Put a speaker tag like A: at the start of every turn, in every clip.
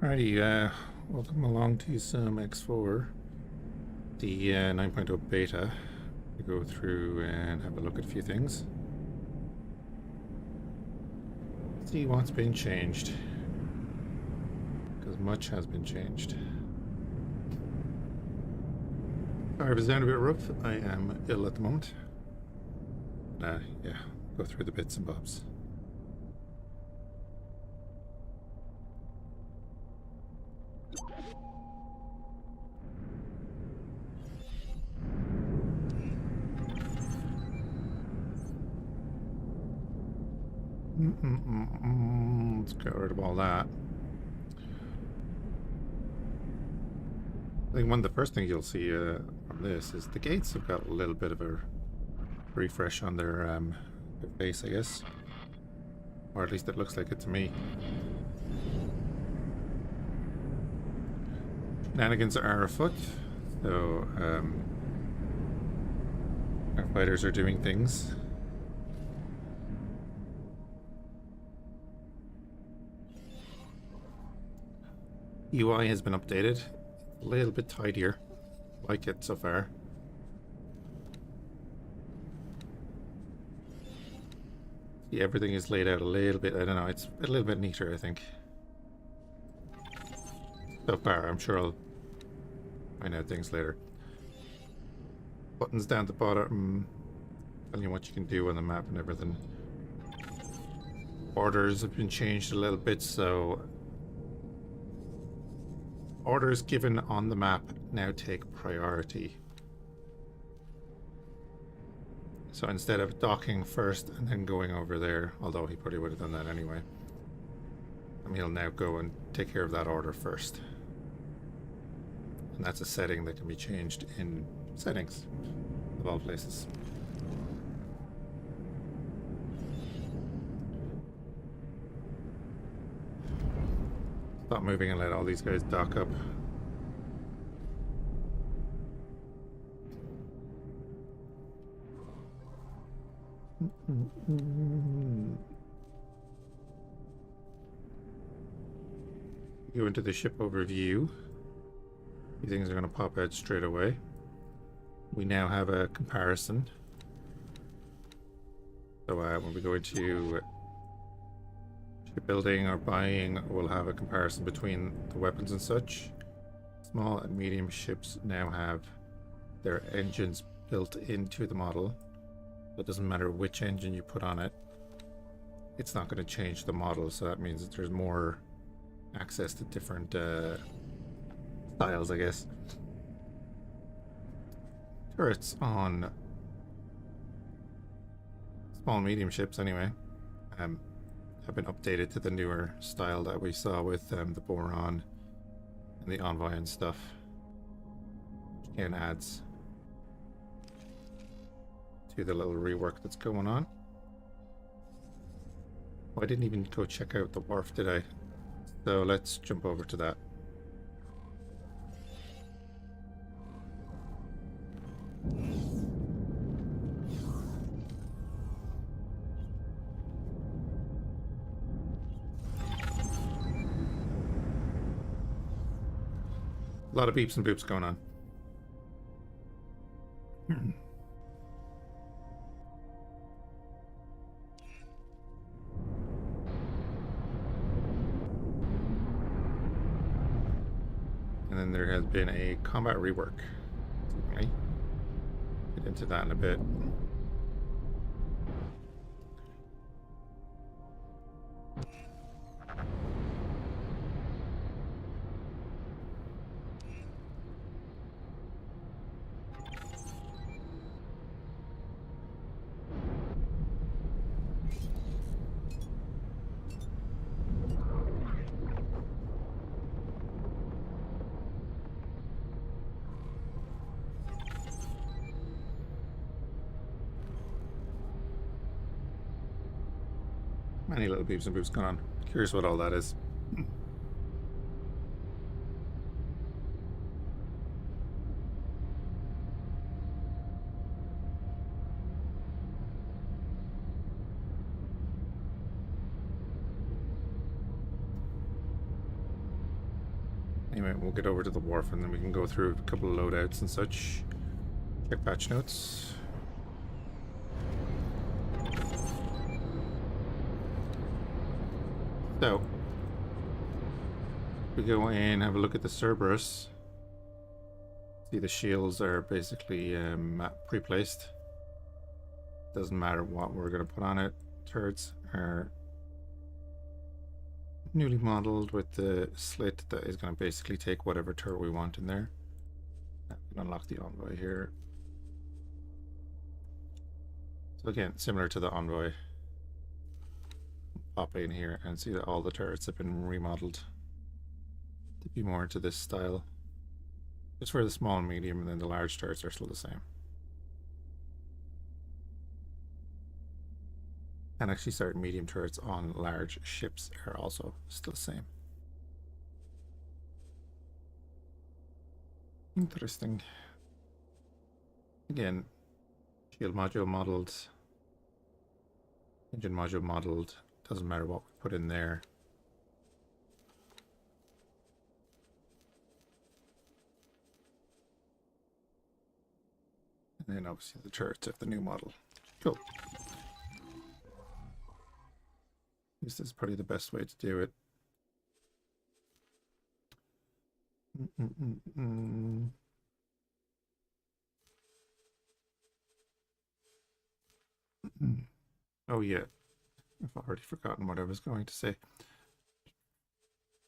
A: Alrighty, welcome along to some X4, the 9.0 beta, to go through and have a look at a few things. See what's been changed, because much has been changed. Sorry if it's down a bit rough, I am ill at the moment. Yeah, go through the bits and bobs. Let's get rid of all that. I think one of the first things you'll see from this is the gates have got a little bit of a refresh on their face, I guess. Or at least it looks like it to me. Shenanigans are afoot, so our fighters are doing things. UI has been updated, a little bit tidier, like it so far. See, everything is laid out a little bit, I don't know, it's a little bit neater, I think. So far, I'm sure I'll find out things later. Buttons down the bottom, telling you what you can do on the map and everything. Orders have been changed a little bit, so orders given on the map now take priority. So instead of docking first and then going over there, although he probably would have done that anyway, he'll now go and take care of that order first. And that's a setting that can be changed in settings of all places. Stop moving and let all these guys dock up. Go into the ship overview. These things are going to pop out straight away. We now have a comparison. So when we go into building or buying, we'll have a comparison between the weapons and such. Small and medium ships now have their engines built into the model. It doesn't matter which engine you put on it, it's not going to change the model, so that means that there's more access to different styles, I guess. Turrets on small and medium ships anyway have been updated to the newer style that we saw with the Boron and the Envoy and stuff. And adds to the little rework that's going on. Oh, I didn't even go check out the wharf, did I? So let's jump over to that. A lot of beeps and boops going on. And then there has been a combat rework. Okay. Get into that in a bit. Many little beeps and boops going on. Curious what all that is. Anyway, we'll get over to the wharf and then we can go through a couple of loadouts and such. Check patch notes. So, we go in, have a look at the Cerberus. See, the shields are basically pre-placed. Doesn't matter what we're going to put on it. Turrets are newly modeled with the slit that is going to basically take whatever turret we want in there. I can unlock the Envoy here. So again, similar to the Envoy. Pop in here and see that all the turrets have been remodeled to be more into this style. Just for the small and medium, and then the large turrets are still the same. And actually certain medium turrets on large ships are also still the same. Interesting. Again, shield module modeled, engine module modeled, doesn't matter what we put in there. And then obviously the turrets of the new model. Cool. This is probably the best way to do it. Oh yeah, I've already forgotten what I was going to say.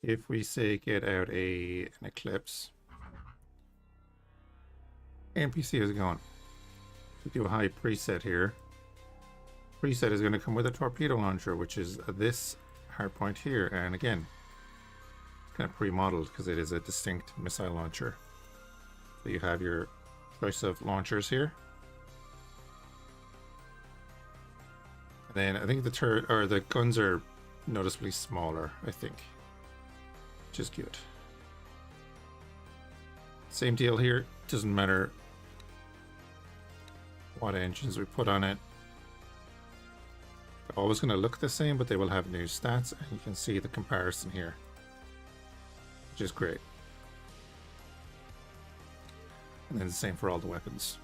A: If we say get out an Eclipse, NPC is going. We do a high preset here. Preset is going to come with a torpedo launcher, which is this hardpoint here, and again, it's kind of pre-modeled because it is a distinct missile launcher. So you have your choice of launchers here. And then I think the turret or the guns are noticeably smaller, I think, which is good. Same deal here. Doesn't matter what engines we put on it. They're always going to look the same, but they will have new stats, and you can see the comparison here, which is great. And then the same for all the weapons.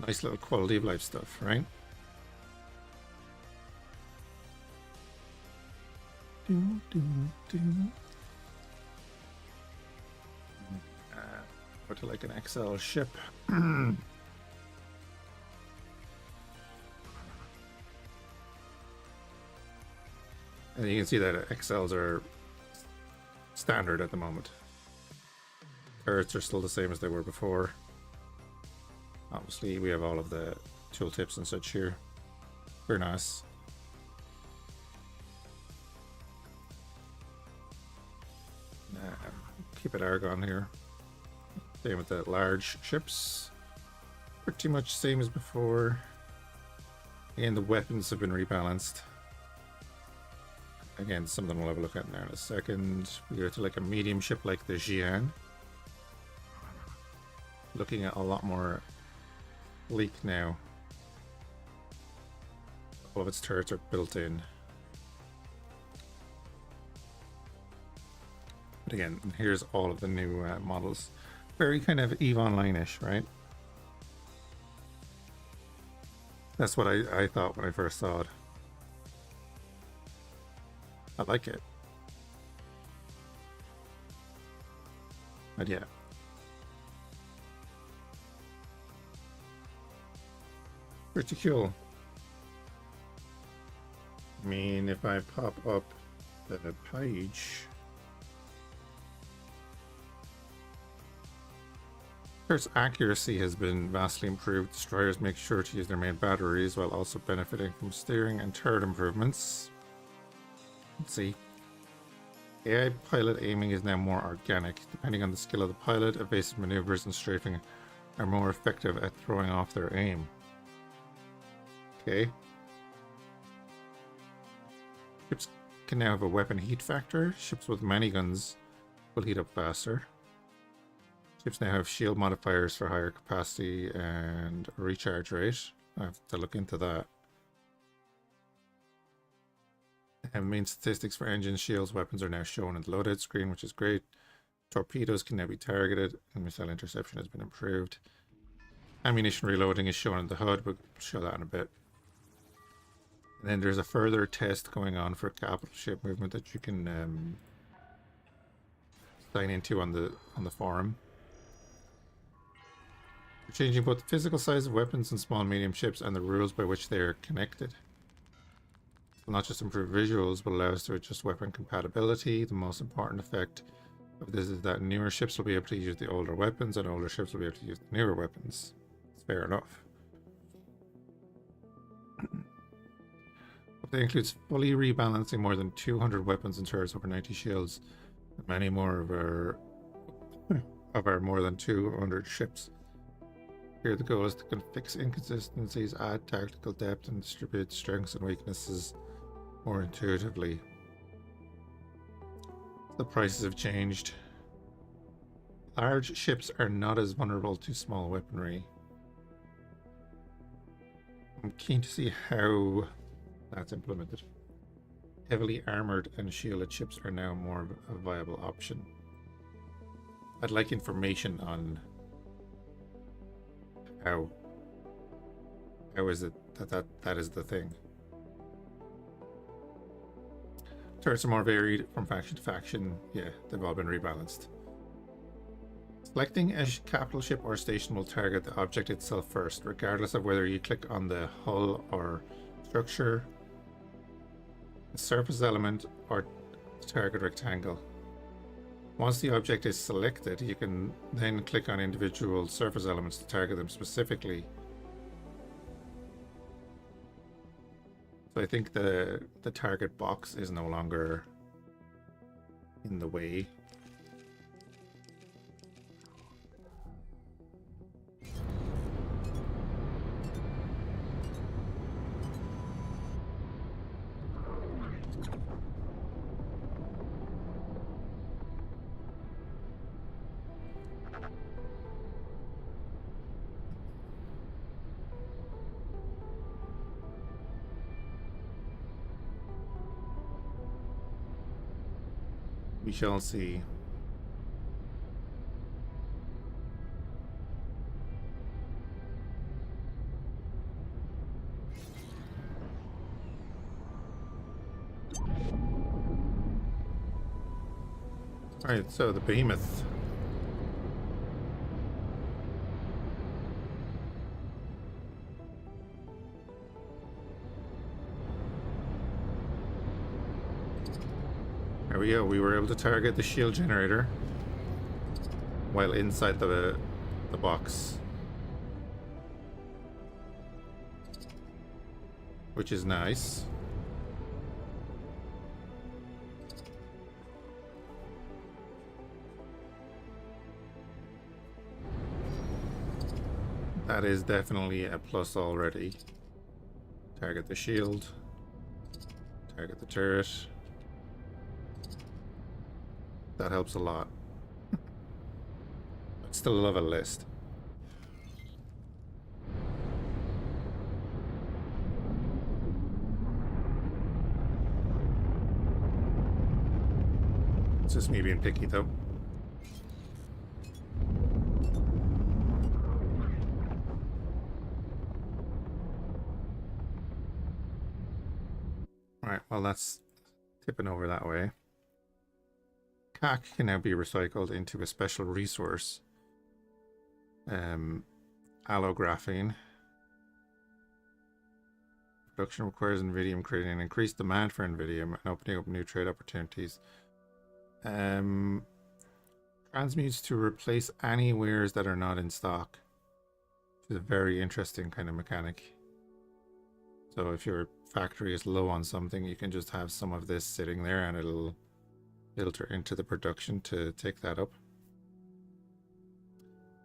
A: Nice little quality of life stuff, right? Go to like an XL ship. And you can see that XLs are standard at the moment. Turrets are still the same as they were before. Obviously, we have all of the tooltips and such here. Very nice. Keep it Argon here. Same with the large ships. Pretty much same as before. And the weapons have been rebalanced. Again, some of them we'll have a look at now in a second. We go to like a medium ship like the Xi'an. Looking at a lot more sleek now. All of its turrets are built in. But again, here's all of the new models. Very kind of EVE Online-ish, right? That's what I thought when I first saw it. I like it. But yeah. Pretty cool. I mean, if I pop up the page... Turret's accuracy has been vastly improved. Destroyers make sure to use their main batteries while also benefiting from steering and turret improvements. Let's see. AI pilot aiming is now more organic. Depending on the skill of the pilot, evasive maneuvers and strafing are more effective at throwing off their aim. Okay. Ships can now have a weapon heat factor. Ships with many guns will heat up faster. Ships now have shield modifiers for higher capacity and recharge rate. I have to look into that. And main statistics for engines, shields, weapons are now shown in the loadout screen, which is great. Torpedoes can now be targeted, and missile interception has been improved. Ammunition reloading is shown in the HUD, we'll show that in a bit. And then there's a further test going on for capital ship movement that you can sign into on the forum. We're changing both the physical size of weapons and small and medium ships and the rules by which they are connected. Will not just improve visuals, but allow us to adjust weapon compatibility. The most important effect of this is that newer ships will be able to use the older weapons, and older ships will be able to use the newer weapons. It's fair enough. It includes fully rebalancing more than 200 weapons and turrets over 90 shields, and many more of our more than 200 ships. Here the goal is to fix inconsistencies, add tactical depth, and distribute strengths and weaknesses more intuitively. The prices have changed. Large ships are not as vulnerable to small weaponry. I'm keen to see how that's implemented. Heavily armored and shielded ships are now more of a viable option. I'd like information on how is it that is the thing. Turrets are more varied from faction to faction. Yeah, they've all been rebalanced. Selecting a capital ship or station will target the object itself first, regardless of whether you click on the hull or structure, the surface element, or the target rectangle. Once the object is selected, you can then click on individual surface elements to target them specifically. So I think the target box is no longer in the way. We shall see. Alright, so the behemoth. There we go, we were able to target the shield generator while inside the box, which is nice. That is definitely a plus already. Target the shield, target the turret. That helps a lot. I'd still love a list. It's just me being picky though. Alright, well that's tipping over that way. CAC can now be recycled into a special resource. Allographene. Production requires Nvidium, creating an increased demand for Nvidium and opening up new trade opportunities. Transmutes to replace any wares that are not in stock. Which is a very interesting kind of mechanic. So if your factory is low on something, you can just have some of this sitting there and it'll filter into the production to take that up.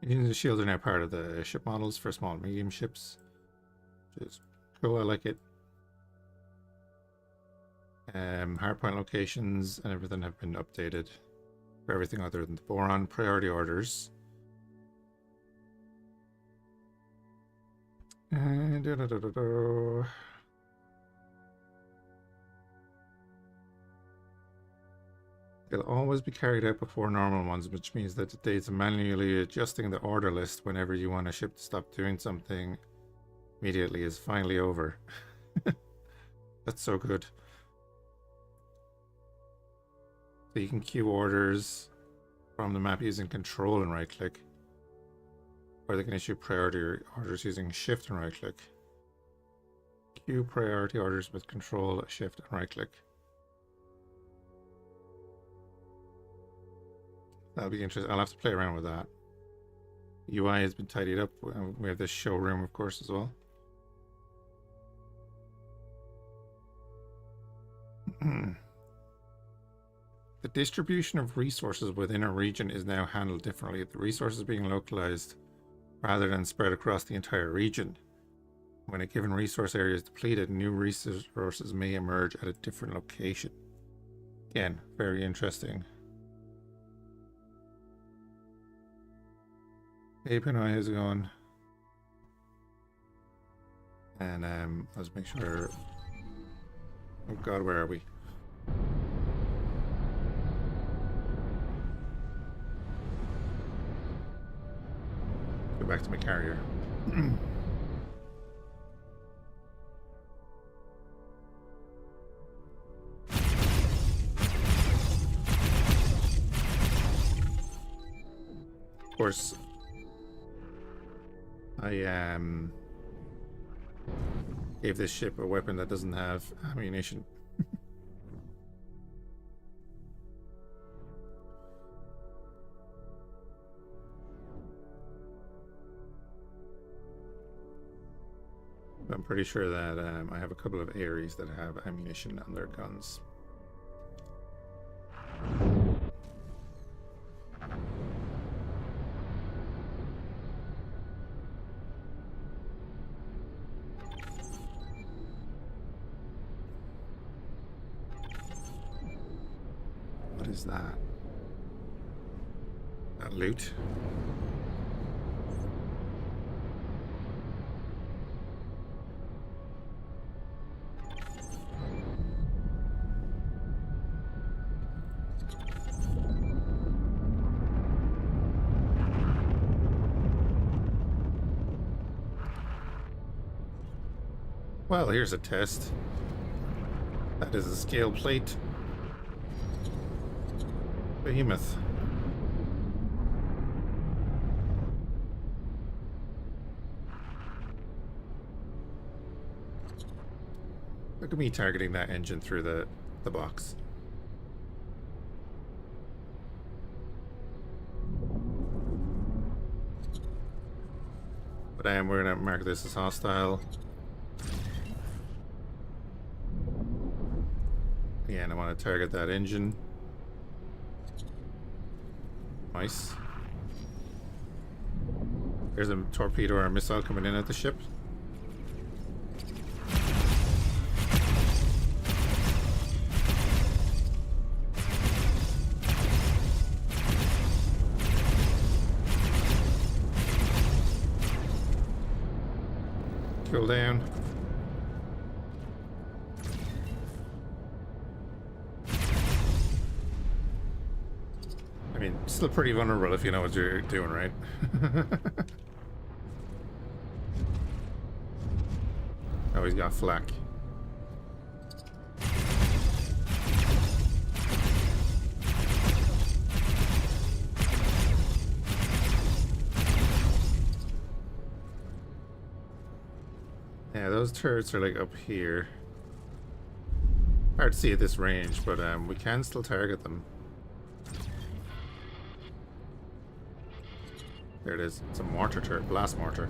A: The shields are now part of the ship models for small and medium ships, which is cool. I like it. Hardpoint locations and everything have been updated for everything other than the boron. Priority orders. And They'll always be carried out before normal ones, which means that the days of manually adjusting the order list whenever you want a ship to stop doing something immediately is finally over. That's so good. So you can queue orders from the map using control and right click. Or they can issue priority orders using shift and right click. Queue priority orders with control, shift and right click. That'll be interesting. I'll have to play around with that. UI has been tidied up. We have this showroom, of course, as well. The distribution of resources within a region is now handled differently. The resources being localized rather than spread across the entire region. When a given resource area is depleted, new resources may emerge at a different location. Again, very interesting. Hey Pinoy, how's it going? And let's make sure. Oh god, where are we? Go back to my carrier. Of course, I gave this ship a weapon that doesn't have ammunition. I'm pretty sure that I have a couple of Ares that have ammunition on their guns. What is that? That loot? Well, here's a test. That is a scale plate. Behemoth. Look at me targeting that engine through the box. But we're gonna mark this as hostile. Again, I want to target that engine. Nice. There's a torpedo or a missile coming in at the ship. Kill down. I mean, still pretty vulnerable if you know what you're doing, right? Oh, he's got flak. Yeah, those turrets are like up here. Hard to see at this range, but we can still target them. There it is. It's a mortar turret, blast mortar.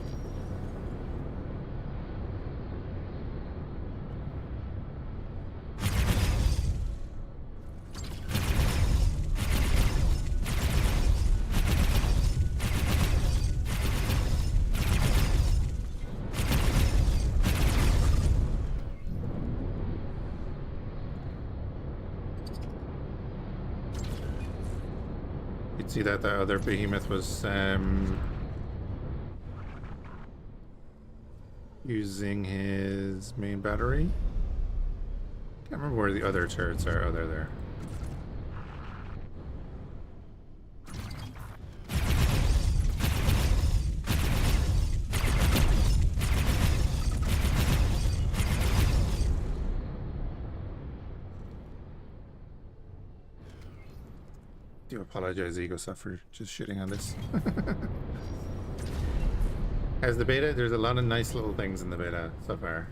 A: See that the other behemoth was using his main battery. Can't remember where the other turrets are. Oh, they're there. Do apologize, EgoSoft, for just shitting on this. As the beta, there's a lot of nice little things in the beta so far.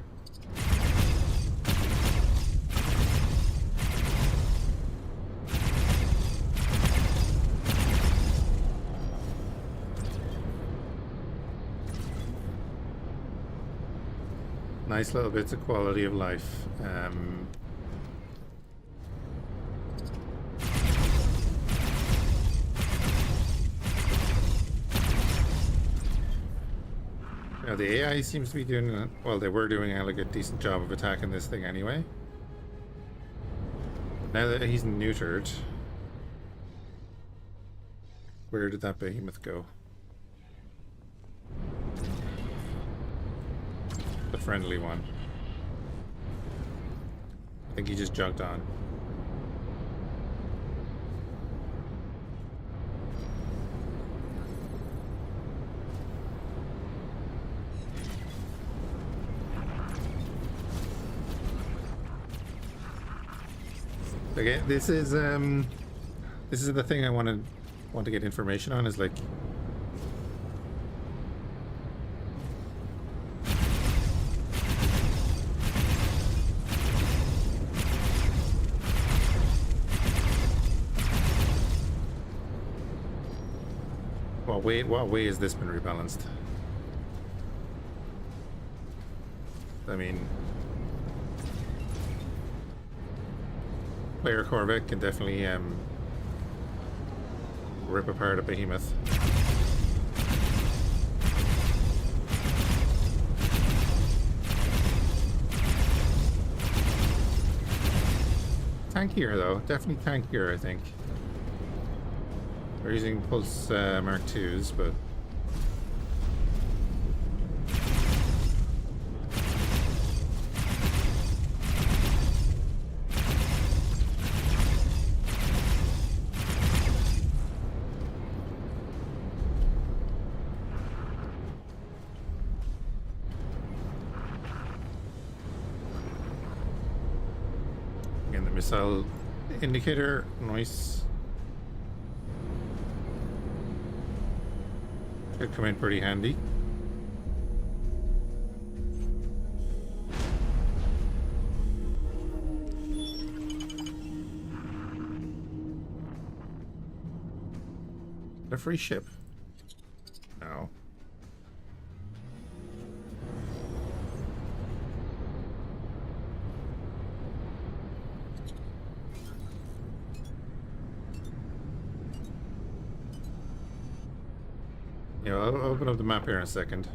A: Nice little bits of quality of life. Now the AI seems to be doing, well, they were doing like a decent job of attacking this thing anyway. Now that he's neutered, where did that behemoth go? The friendly one. I think he just jogged on. Okay, this is the thing I want to get information on, is like what way has this been rebalanced? I mean, player Corvette can definitely rip apart a behemoth. Tankier though, definitely tankier, I think. We're using Pulse Mark IIs, but again, the missile indicator, nice. Could come in pretty handy. A free ship? No. Yeah, I'll open up the map here in a second.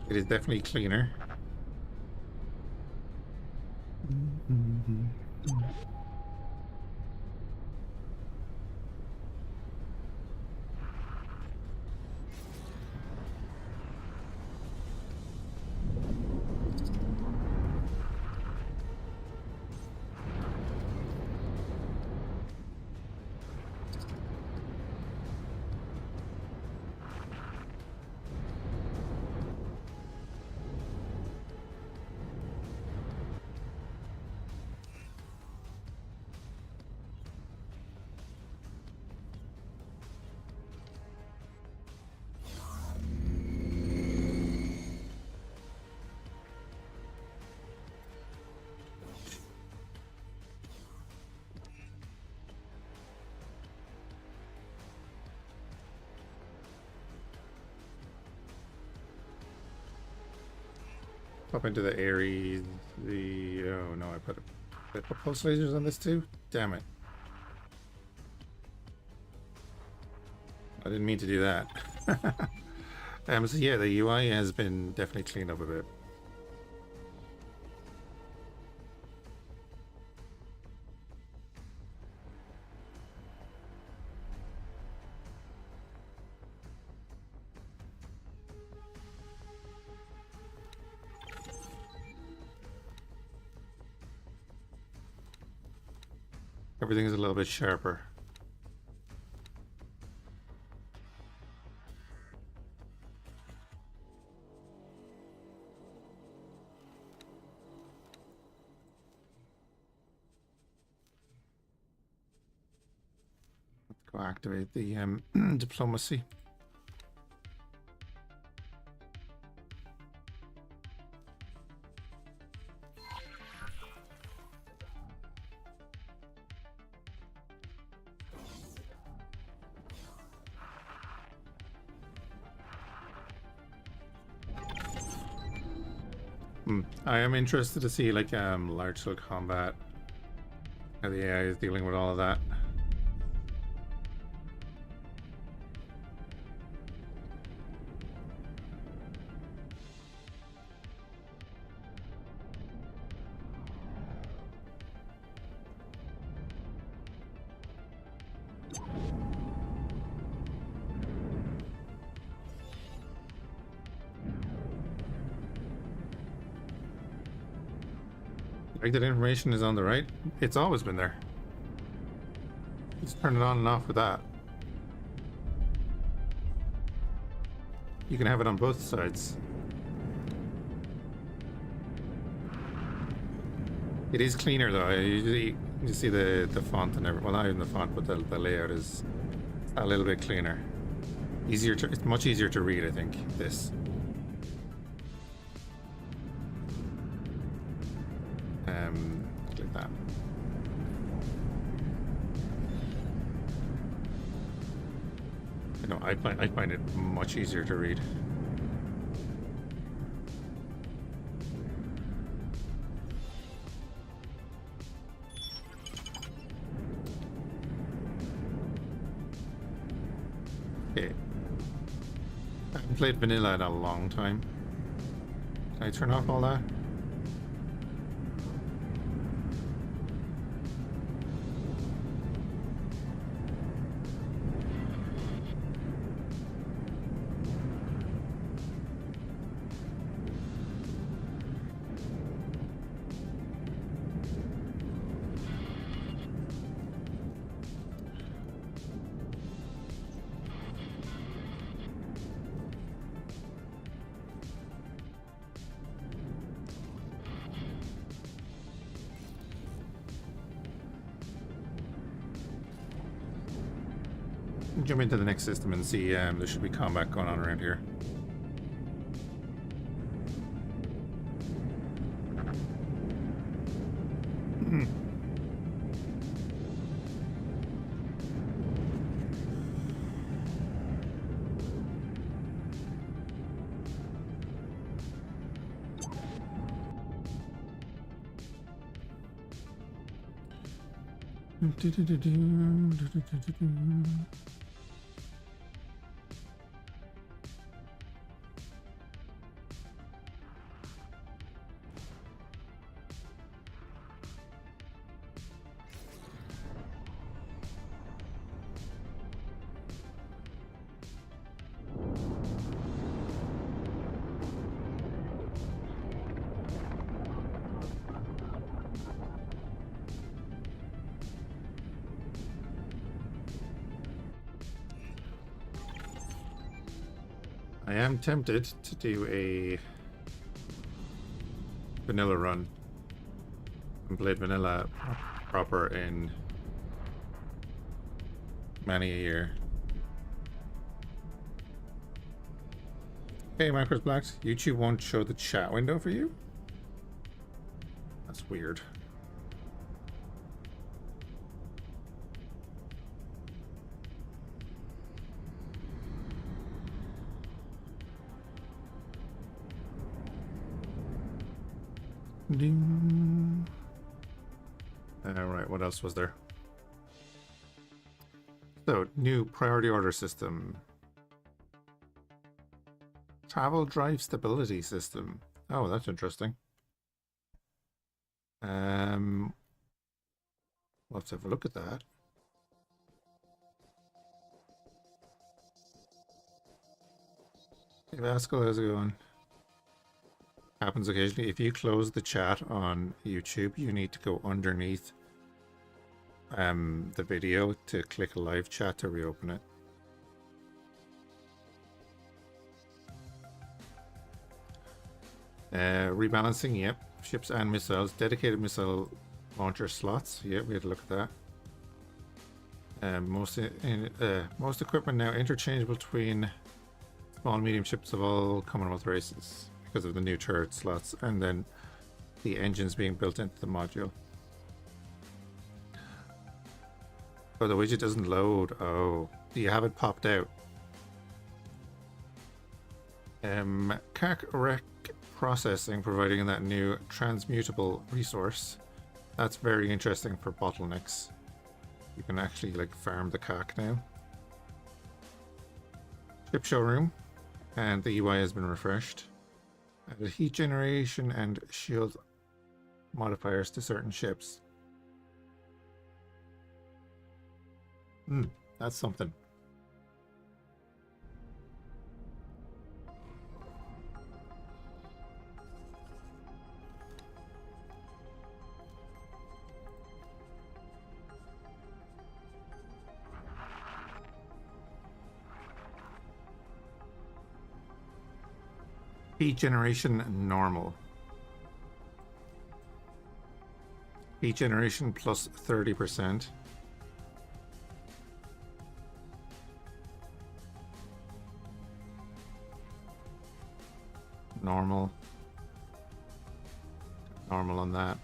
A: It is definitely cleaner. Pop into the Ares. Oh no, I put pulse lasers on this too? Damn it. I didn't mean to do that. So yeah, the UI has been definitely cleaned up a bit. Everything is a little bit sharper. Go activate the diplomacy. I am interested to see like large scale combat, how the AI is dealing with all of that. Like that information is on the right. It's always been there. Just turn it on and off with that. You can have it on both sides. It is cleaner though. You see the font and everything. Well, not even the font, but the layout is a little bit cleaner. Easier to. It's much easier to read, I think. This. Like that. You know, I find it much easier to read. Okay. I haven't played vanilla in a long time. Can I turn off all that? Jump into the next system and see there should be combat going on around here. I am tempted to do a vanilla run. I haven't played vanilla proper in many a year. Hey, Macros Blacks, YouTube won't show the chat window for you? That's weird. Ding. Alright, what else was there? So, new priority order system. Travel drive stability system. Oh, that's interesting. We'll have to have a look at that. Hey Vasco, how's it going? Happens occasionally. If you close the chat on YouTube, you need to go underneath the video to click live chat to reopen it. Rebalancing, yep. Ships and missiles. Dedicated missile launcher slots. Yep, we had to look at Most equipment now interchangeable between small and medium ships of all Commonwealth races because of the new turret slots and then the engines being built into the module. Oh, the widget doesn't load. Oh, do you have it popped out? CAC rec processing, providing that new transmutable resource. That's very interesting for bottlenecks. You can actually like farm the CAC now. Ship showroom, and the UI has been refreshed. Added heat generation and shield modifiers to certain ships. That's something. Heat generation normal. Heat generation plus 30%. Normal. Normal on that.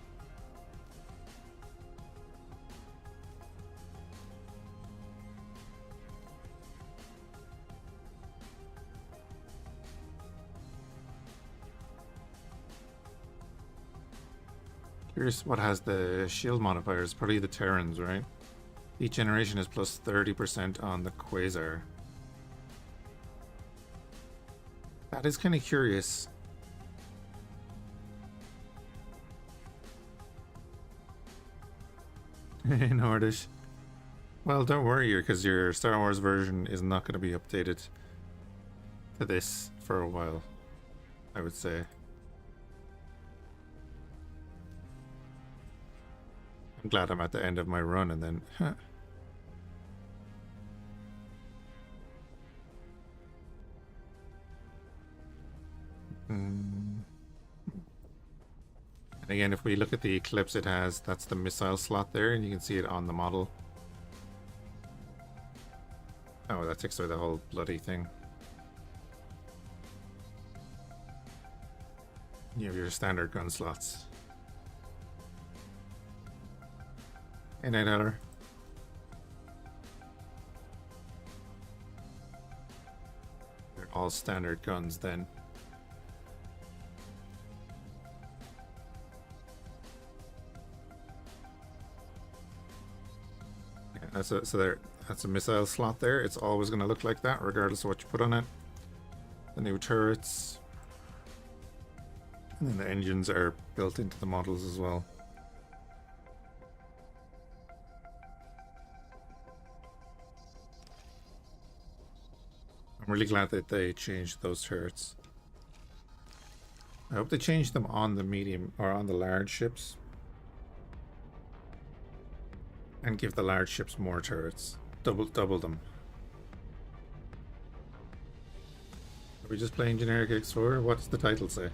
A: Curious what has the shield modifiers. Probably the Terrans, right? Each generation is plus 30% on the Quasar. That is kind of curious. In Ordish. Well, don't worry, because your Star Wars version is not going to be updated to this for a while, I would say. I'm glad I'm at the end of my run and then... And again, if we look at the Eclipse, it has, that's the missile slot there, and you can see it on the model. Oh, that takes away the whole bloody thing. You have your standard gun slots. Hey, Night Howler. They're all standard guns then. Yeah, that's a missile slot there. It's always going to look like that, regardless of what you put on it. The new turrets. And then the engines are built into the models as well. I'm really glad that they changed those turrets. I hope they changed them on the medium or on the large ships. And give the large ships more turrets. Double them. Are we just playing generic X4? What does the title say?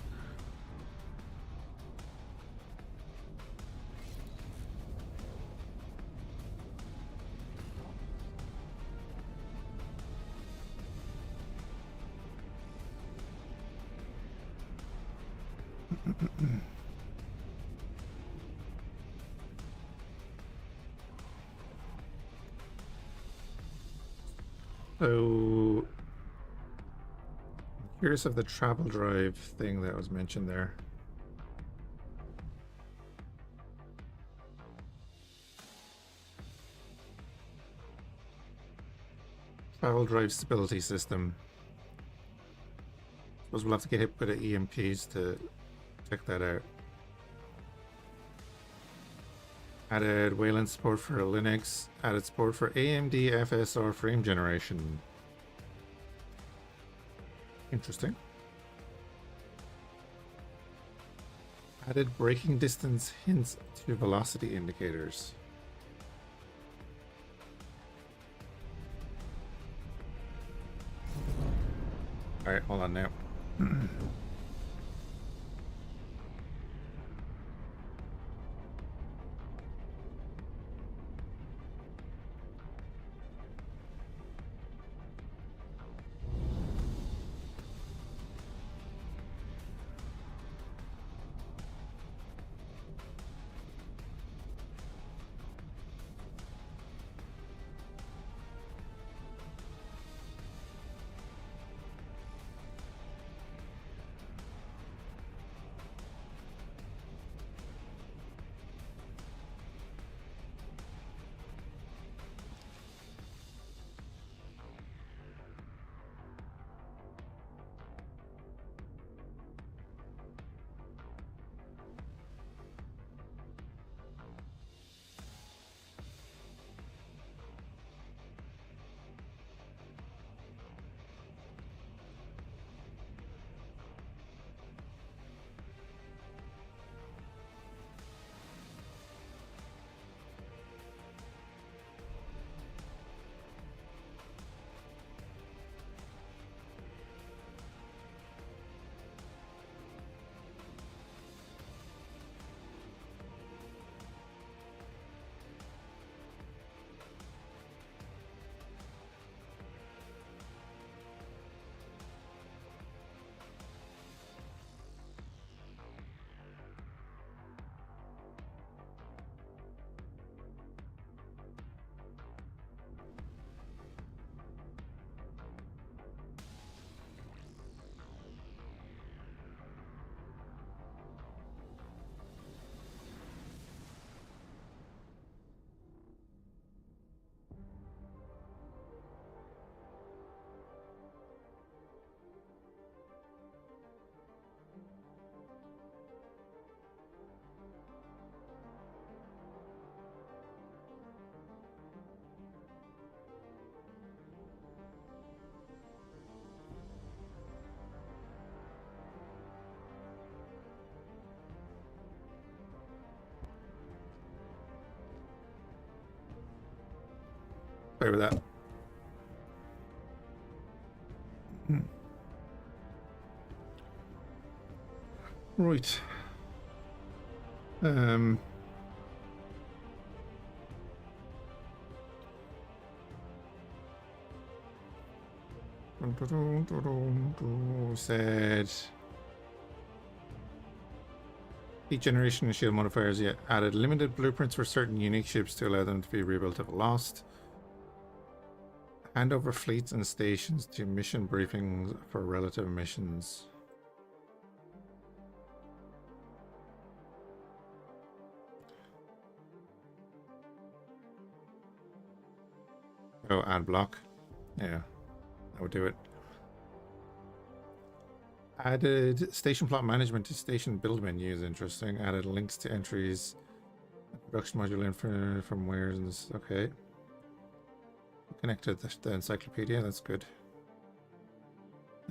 A: So, I'm curious of the travel drive thing that was mentioned there. Travel drive stability system. Suppose we'll have to get hit with the EMPs to check that out. Added Wayland support for Linux. Added support for AMD FSR frame generation. Interesting. Added braking distance hints to velocity indicators. Alright, hold on now. Play with that. Right. Said each generation of shield modifiers yet added limited blueprints for certain unique ships to allow them to be rebuilt if lost. Hand over fleets and stations to mission briefings for relative missions. Oh, add block. Yeah, that would do it. Added station plot management to station build menu is interesting. Added links to entries. Production module info from where's in this. Okay. Connected the encyclopedia, that's good.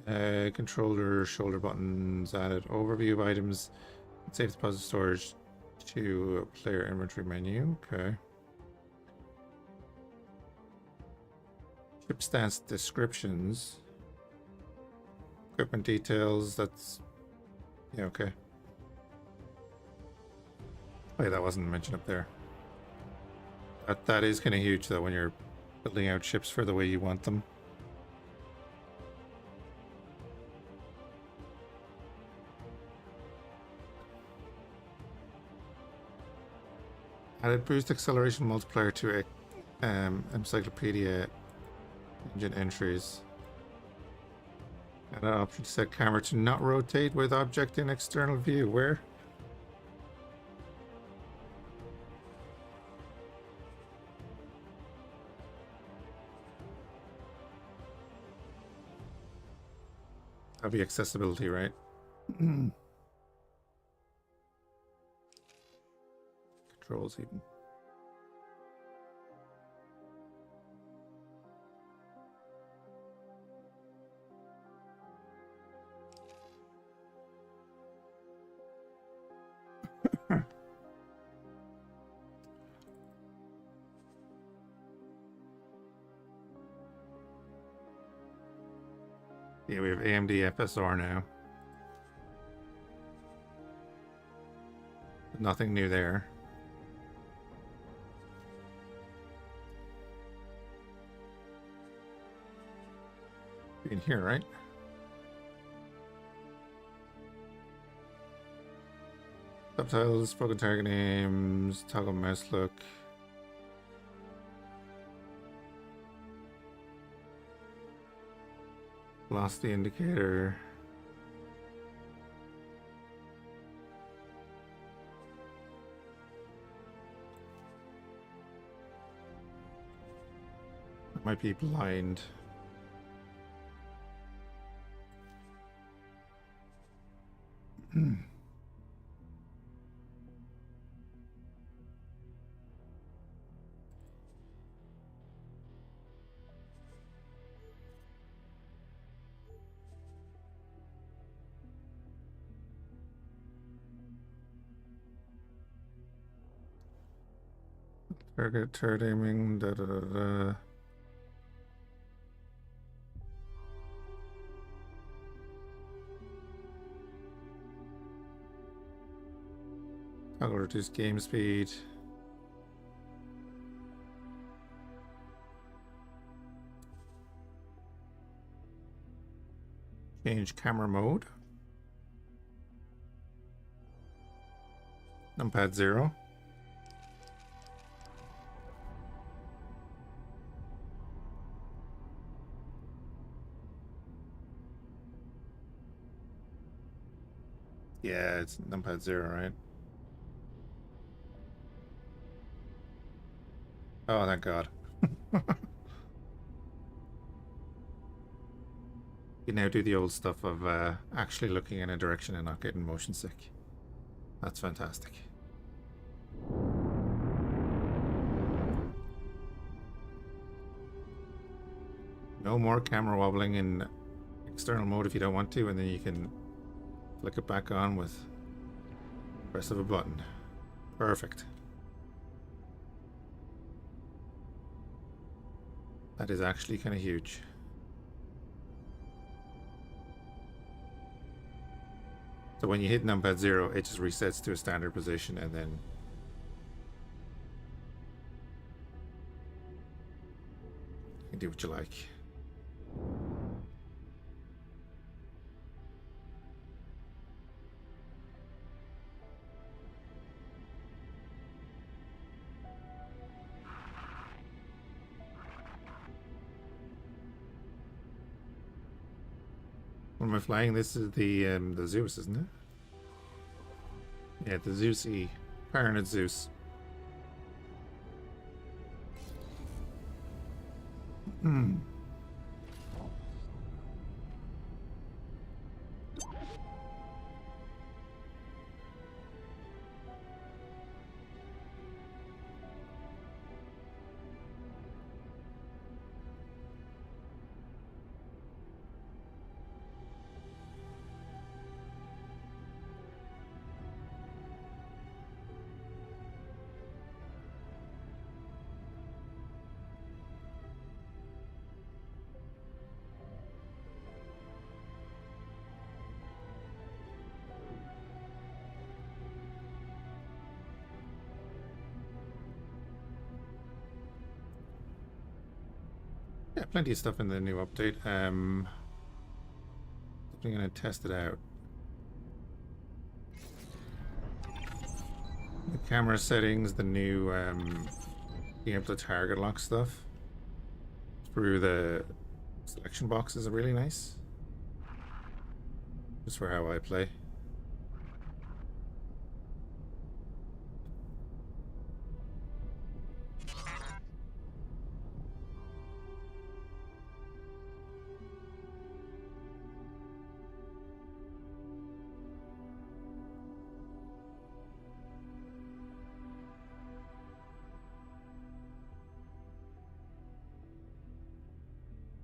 A: Controller shoulder buttons, added overview of items, save deposit storage to player inventory menu. Okay. Ship stance descriptions. Equipment details, that's... yeah, okay. Oh, yeah, that wasn't mentioned up there. That is kind of huge, though, when you're building out ships for the way you want them. Added boost acceleration multiplier to encyclopedia engine entries. And an option to set camera to not rotate with object in external view. Where? That'd be accessibility, right? Controls even. Yeah, we have AMD FSR now. Nothing new there. In here, right? Subtitles, spoken target names, toggle mouse look. Velocity indicator. That might be blind. Target, turret aiming, da da da da. Toggle reduce game speed. Change camera mode. Numpad 0. Yeah, it's numpad 0, right? Oh, thank God. You now do the old stuff of actually looking in a direction and not getting motion sick. That's fantastic. No more camera wobbling in external mode if you don't want to, and then you can flick it back on with the press of a button. Perfect. That is actually kind of huge. So when you hit numpad 0, it just resets to a standard position, and then you can do what you like. What am I flying? This is the Zeus, isn't it? Yeah, the Zeus-y. Pyramid Zeus. Yeah, plenty of stuff in the new update. I'm gonna test it out. The camera settings, the new being able to target lock stuff through the selection boxes are really nice. Just for how I play.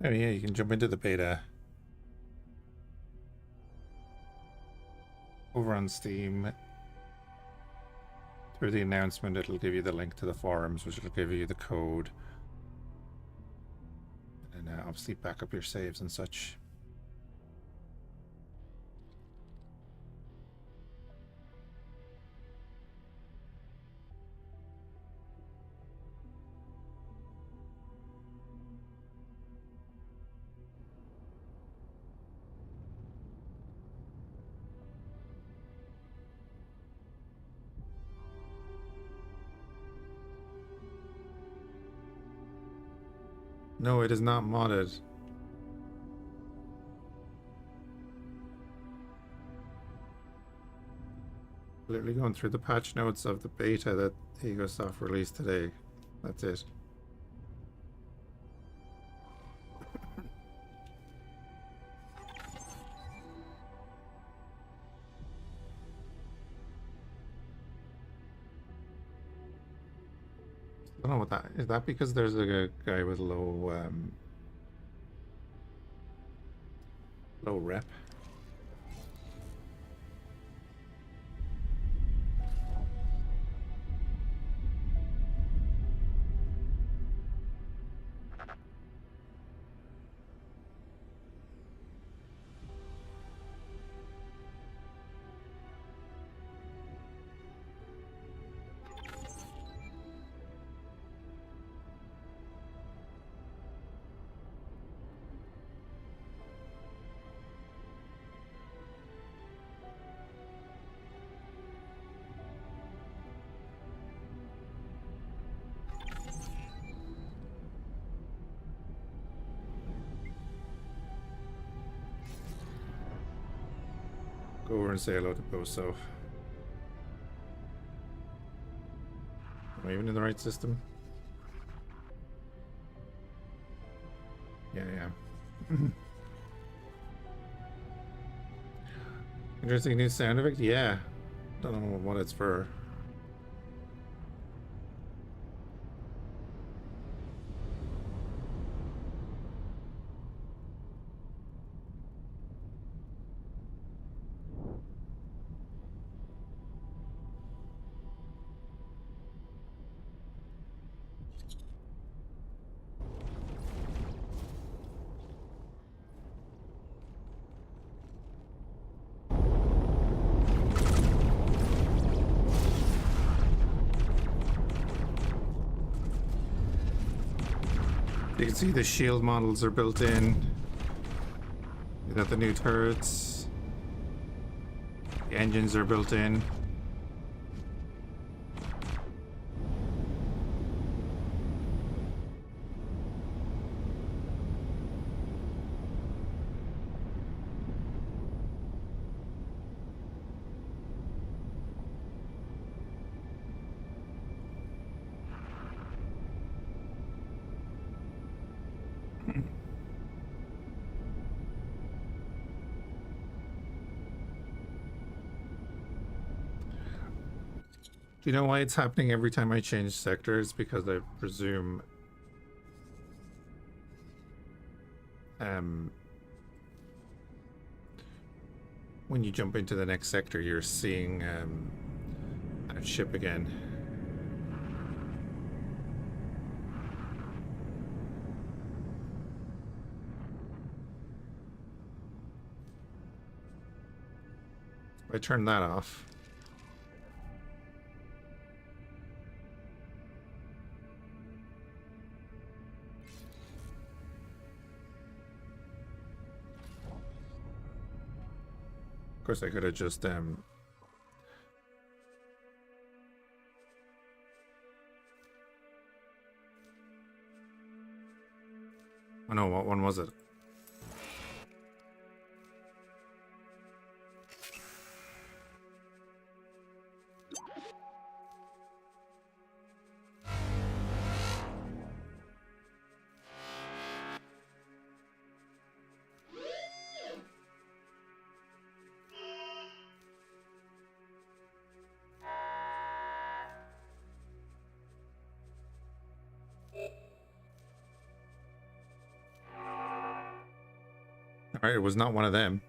A: Oh yeah, you can jump into the beta over on Steam. Through the announcement, it'll give you the link to the forums, which will give you the code. And obviously back up your saves and such. No, it is not modded. Literally going through the patch notes of the beta that Egosoft released today. That's it. I don't know what that is. That because there's a guy with low rep. Go over and say hello to Boso. Am I even in the right system? Yeah, yeah. Interesting new sound effect? Yeah. Don't know what it's for. You can see the shield models are built in. You got the new turrets. The engines are built in. Do you know why it's happening every time I change sectors? Because I presume when you jump into the next sector, you're seeing that ship again. I turn that off. Of course, I could have just oh no, what one was it? Alright, it was not one of them.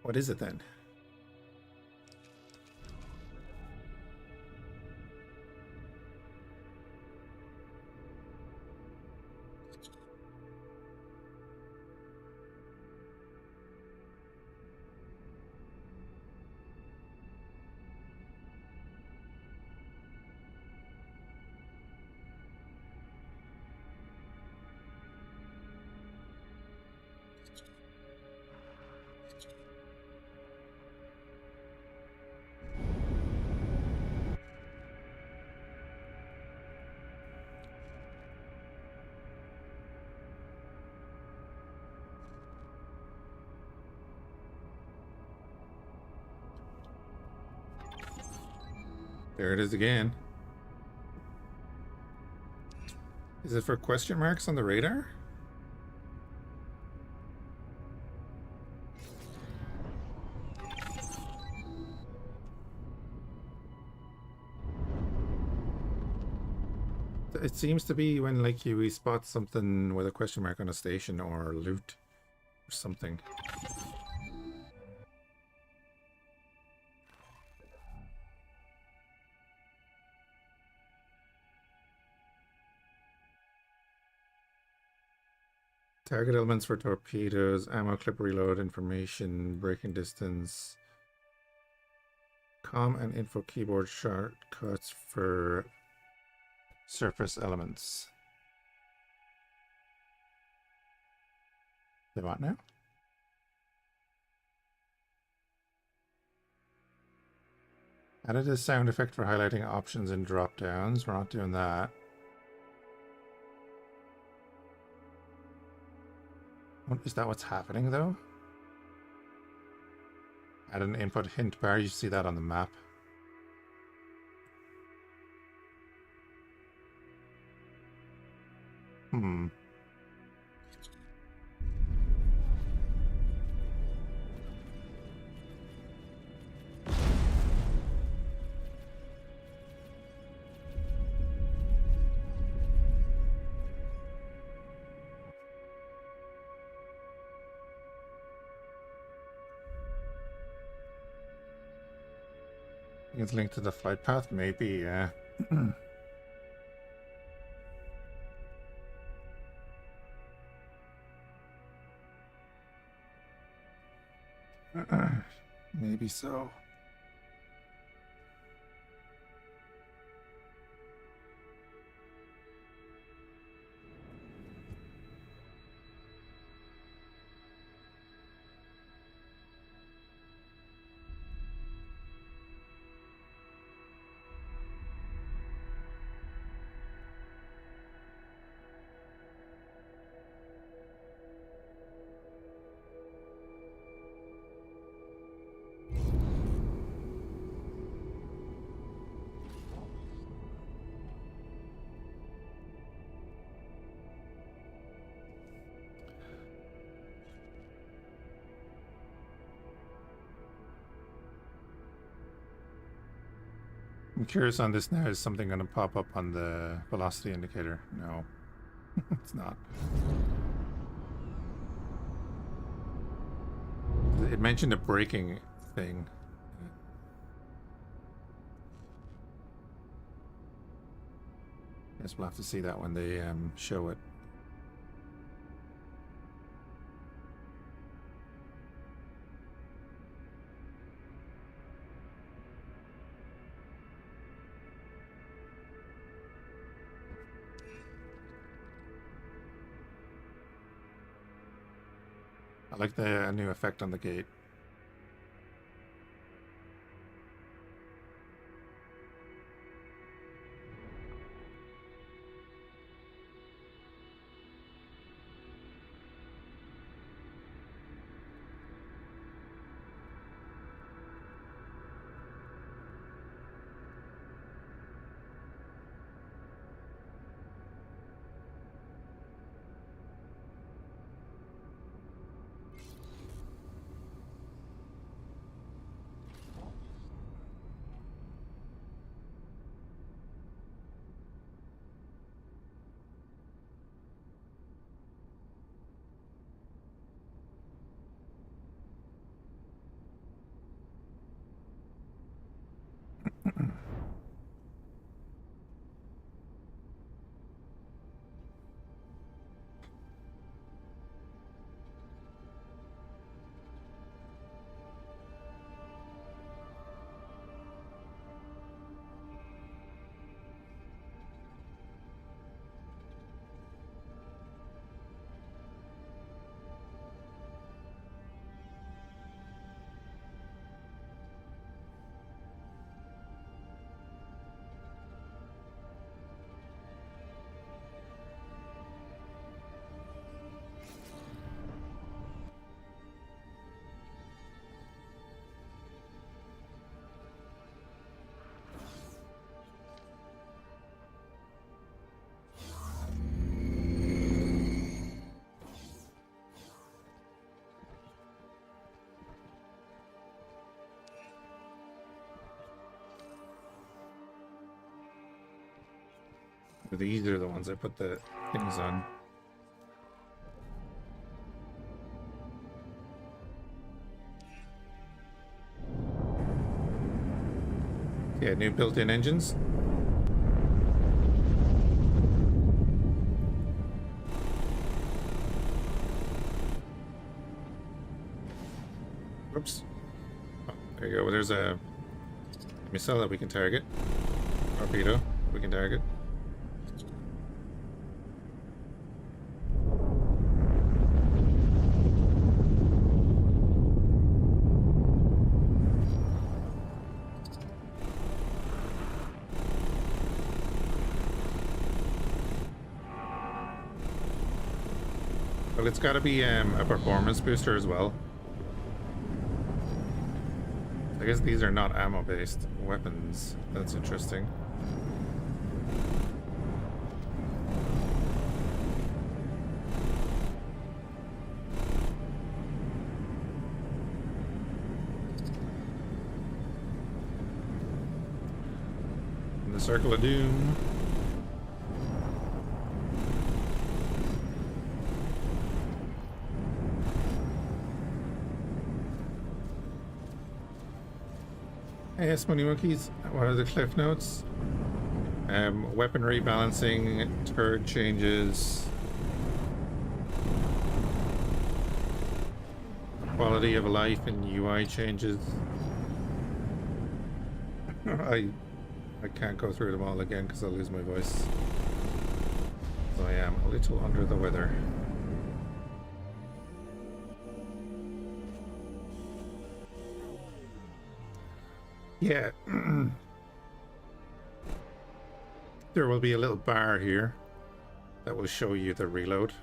A: What is it then? There it is again. Is it for question marks on the radar? It seems to be when like we spot something with a question mark on a station or loot or something. Target elements for torpedoes, ammo clip reload, information, braking distance, comm and info keyboard shortcuts for surface elements. They what now? Added a sound effect for highlighting options and drop downs. We're not doing that. Is that what's happening though? Add an input hint bar. You see that on the map. Hmm. It's linked to the flight path, maybe, yeah. Maybe so. I'm curious on this now. Is something going to pop up on the velocity indicator? No, it's not. It mentioned a braking thing. Guess we'll have to see that when they show it. I like the new effect on the gate. These are the ones I put the things on. Yeah, new built-in engines. Oops. Oh, there you go. Well, there's a missile that we can target. Torpedo we can target. Well, it's got to be a performance booster as well. I guess these are not ammo-based weapons. That's interesting. In the Circle of Doom. Yes, Money Monkeys. What are the cliff notes? Weaponry balancing, turret changes, quality of life and UI changes. I can't go through them all again because I'll lose my voice. So I am a little under the weather. Yeah. There will be a little bar here that will show you the reload.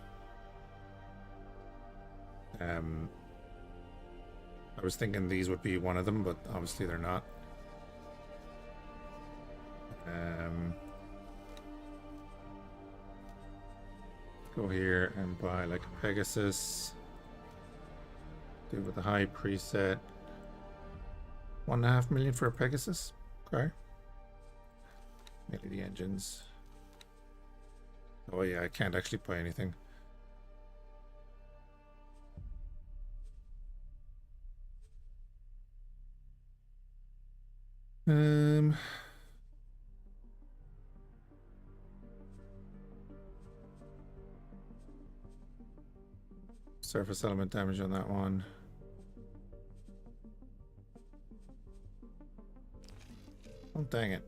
A: I was thinking these would be one of them, but obviously they're not. Go here and buy like a Pegasus. Do it with a high preset. 1.5 million for a Pegasus. Okay. Maybe the engines. Oh yeah, I can't actually buy anything. Surface element damage on that one. Oh, dang it.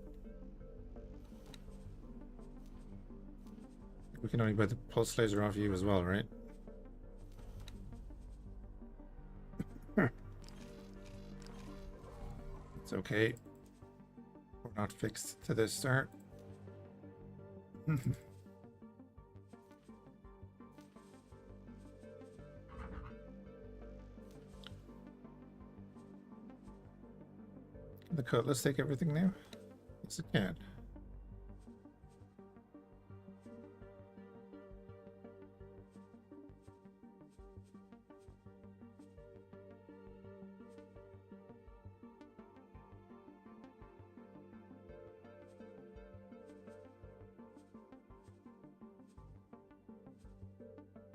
A: We can only buy the pulse laser off you as well, right? It's okay. We're not fixed to this start. The cut. Let's take everything now. Yes, it can.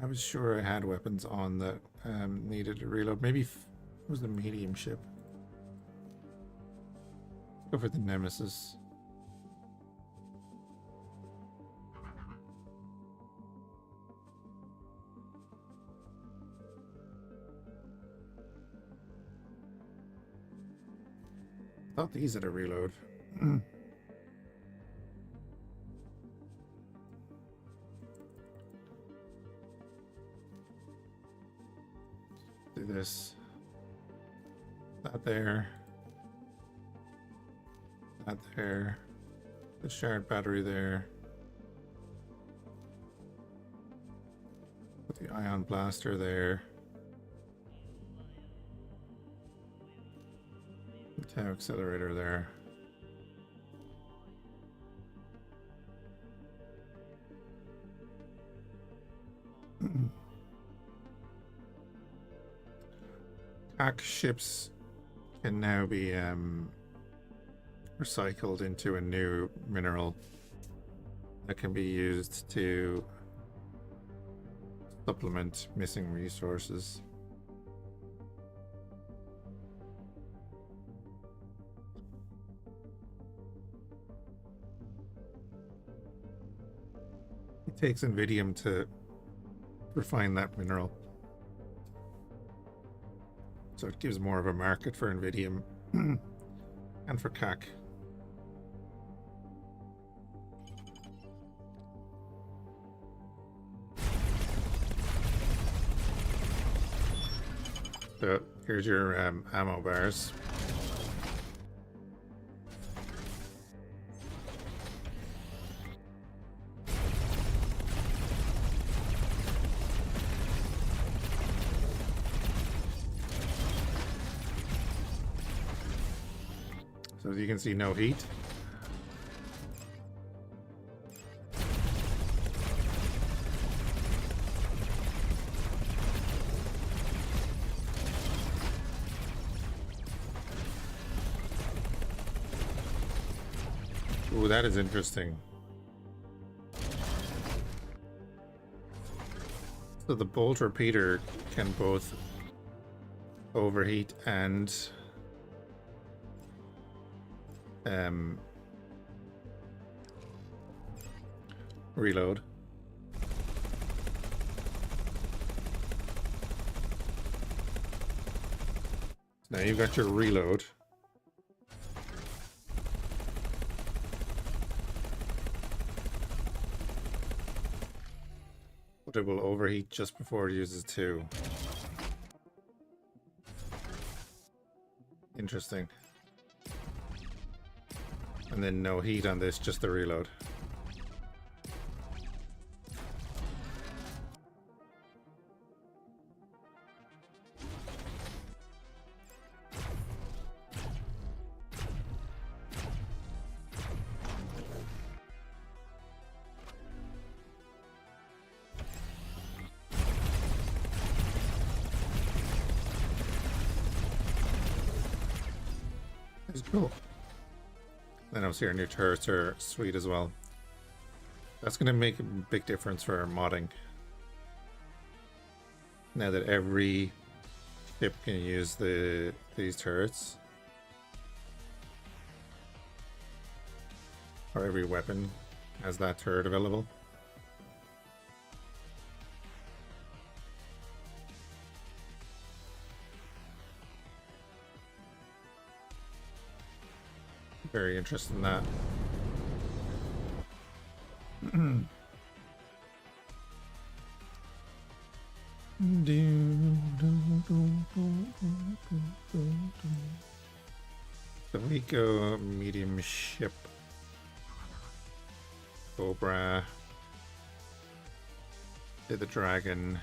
A: I was sure I had weapons on that needed to reload. Maybe it was the medium ship. Go for the Nemesis. I thought these had a reload. Do this. That there. That there. The shared battery there. Put the ion blaster there. The tau accelerator there. Hack ships can now be recycled into a new mineral that can be used to supplement missing resources. It takes Invidium to refine that mineral, so it gives more of a market for Invidium and for CAC. So here's your ammo bars. So as you can see, no heat. Ooh, that is interesting. So the bolt repeater can both overheat and reload. Now you've got your reload. But it will overheat just before it uses 2. Interesting. And then no heat on this, just the reload. It's cool. And obviously our new turrets are sweet as well. That's going to make a big difference for our modding. Now that every ship can use these turrets. Or every weapon has that turret available. Very interested in that. So we go medium ship, Cobra, to the dragon.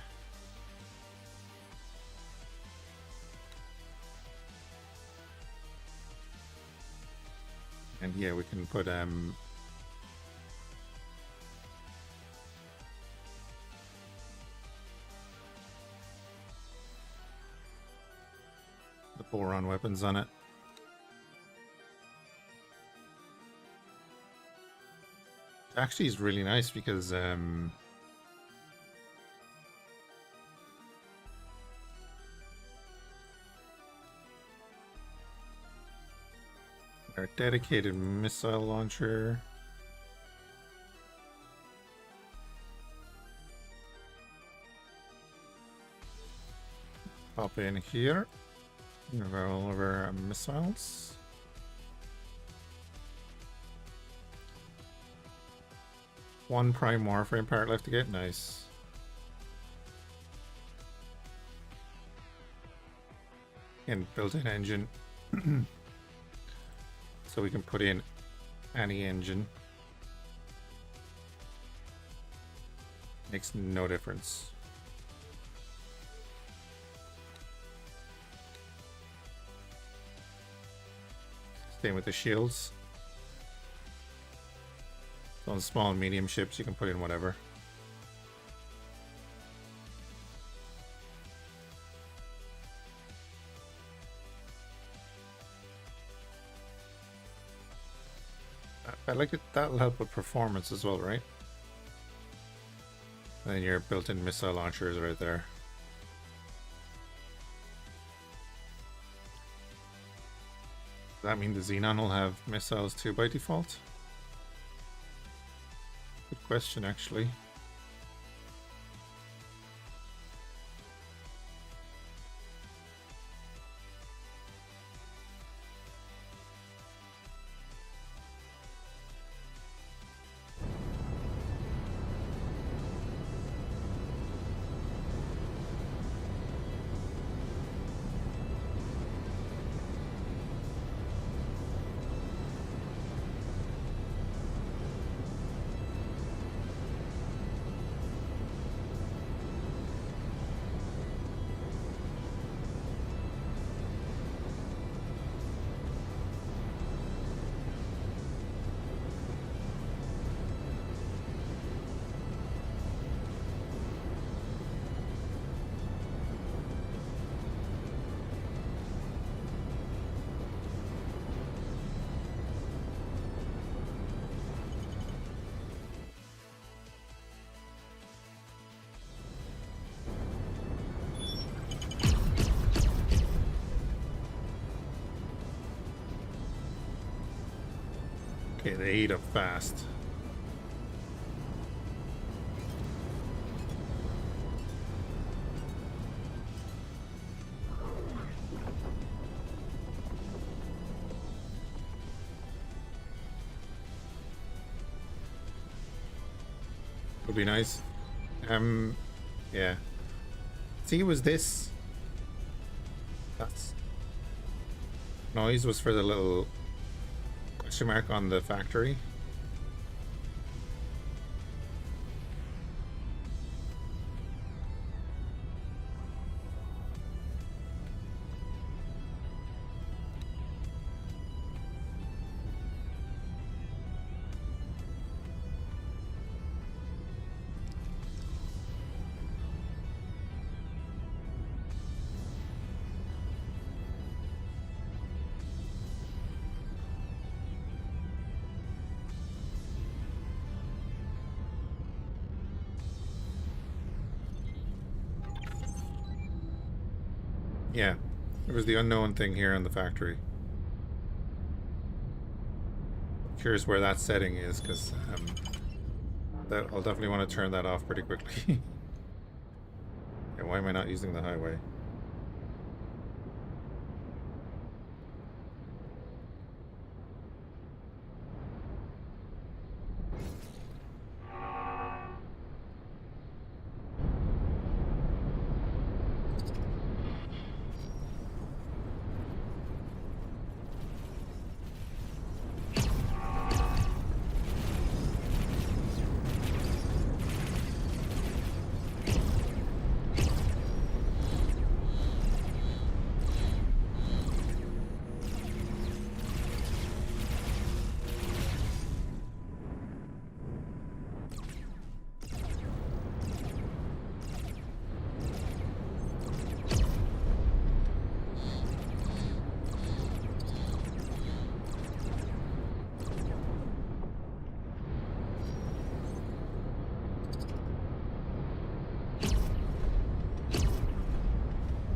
A: And yeah, we can put the boron weapons on it. Actually is really nice because our dedicated missile launcher. Pop in here. Go all over missiles. One prime warframe part left to get. Nice. And built-in engine. So we can put in any engine. Makes no difference. Same with the shields. So on small and medium ships you can put in whatever. I like it. That'll help with performance as well, right? And then your built-in missile launcher is right there. Does that mean the Xenon will have missiles too by default? Good question, actually. Okay, they eat up fast. Would be nice. Yeah. See, was this? That's noise was for the little question mark on the factory. Yeah, it was the unknown thing here in the factory. Curious where that setting is, because that I'll definitely want to turn that off pretty quickly. Yeah, why am I not using the highway?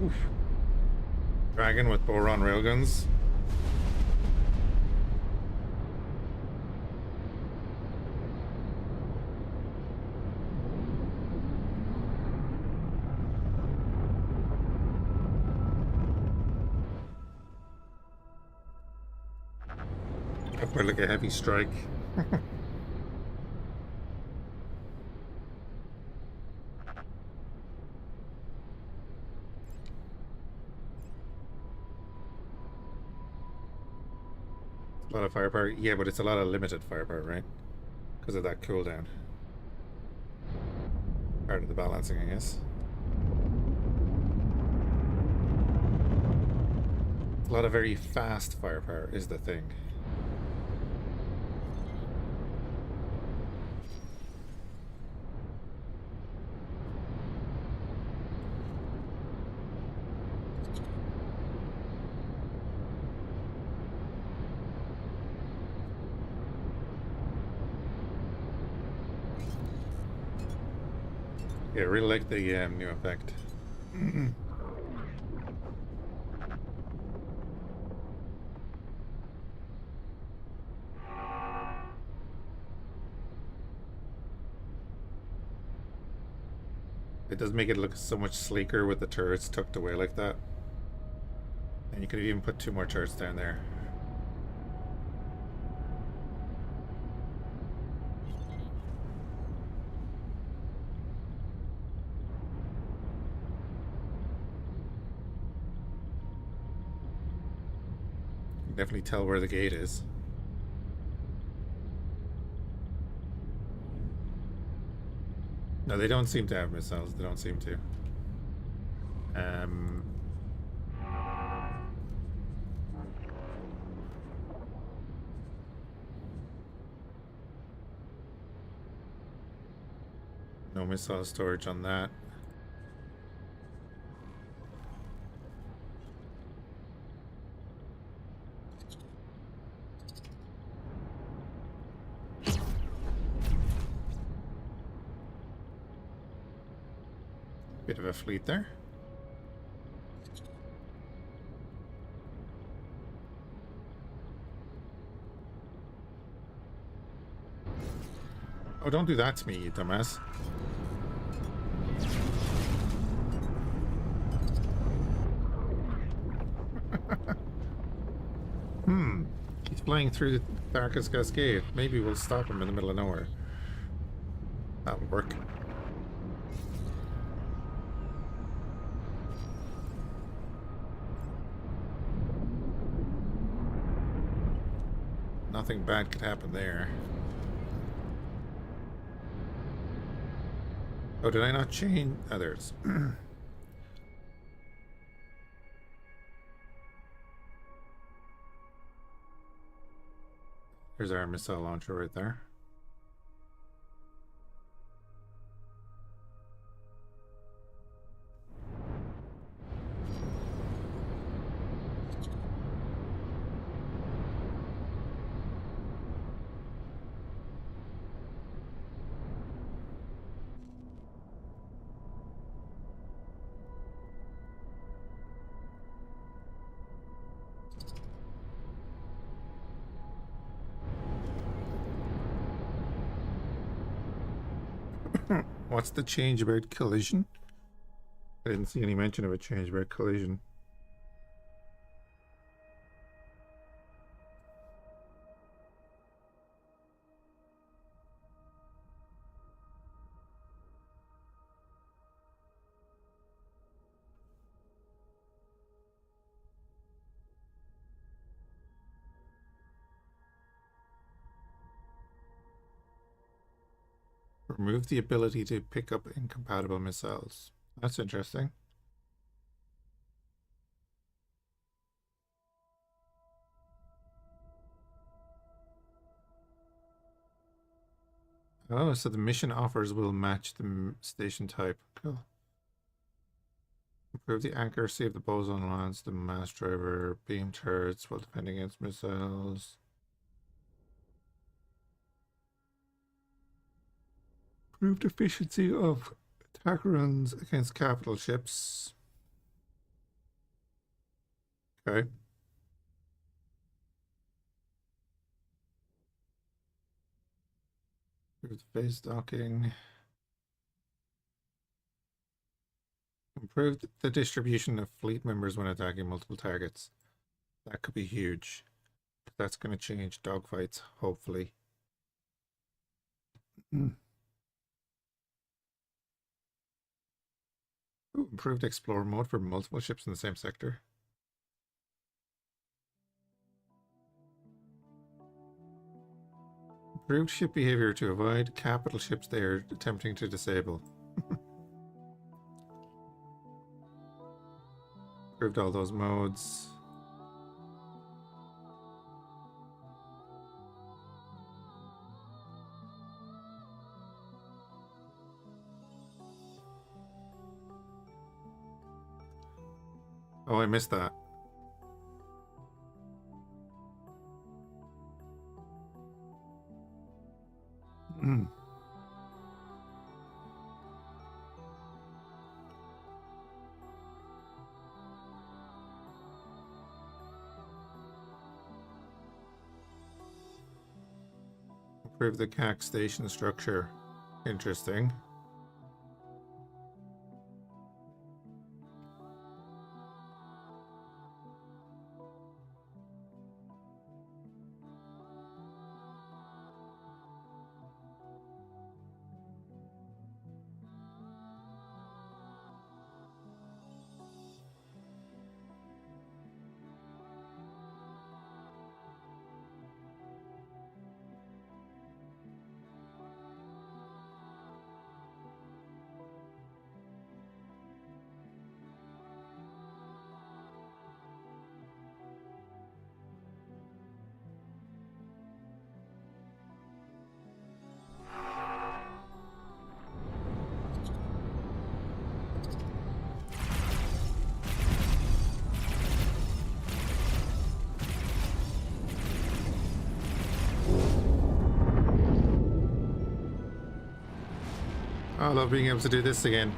A: Oof. Dragon with boron railguns. Up for like a heavy strike. A lot of firepower. Yeah, but it's a lot of limited firepower, right? Because of that cooldown. Part of the balancing, I guess. A lot of very fast firepower is the thing. Yeah, I really like the new effect. It does make it look so much sleeker with the turrets tucked away like that. And you could even put 2 more turrets down there. You can definitely tell where the gate is. No, they don't seem to have missiles. They don't seem to. No missile storage on that. Bit of a fleet there. Oh, don't do that to me, you dumbass. He's flying through the darkest cascade. Maybe we'll stop him in the middle of nowhere. That would work. Nothing bad could happen there. Oh, did I not change others? There's our missile launcher right there. What's the change about collision? I didn't see any mention of a change about collision. Remove the ability to pick up incompatible missiles. That's interesting. Oh, so the mission offers will match the station type. Cool. Improve the accuracy of the boson lance, the mass driver, beam turrets while defending against missiles. Improved efficiency of attack runs against capital ships. Okay. Improved phase docking. Improved the distribution of fleet members when attacking multiple targets. That could be huge. That's going to change dogfights, hopefully. Ooh, improved explorer mode for multiple ships in the same sector. Improved ship behavior to avoid capital ships they are attempting to disable. Improved all those modes. Oh, I missed that. Improve the CAC station structure. Interesting. I love being able to do this again.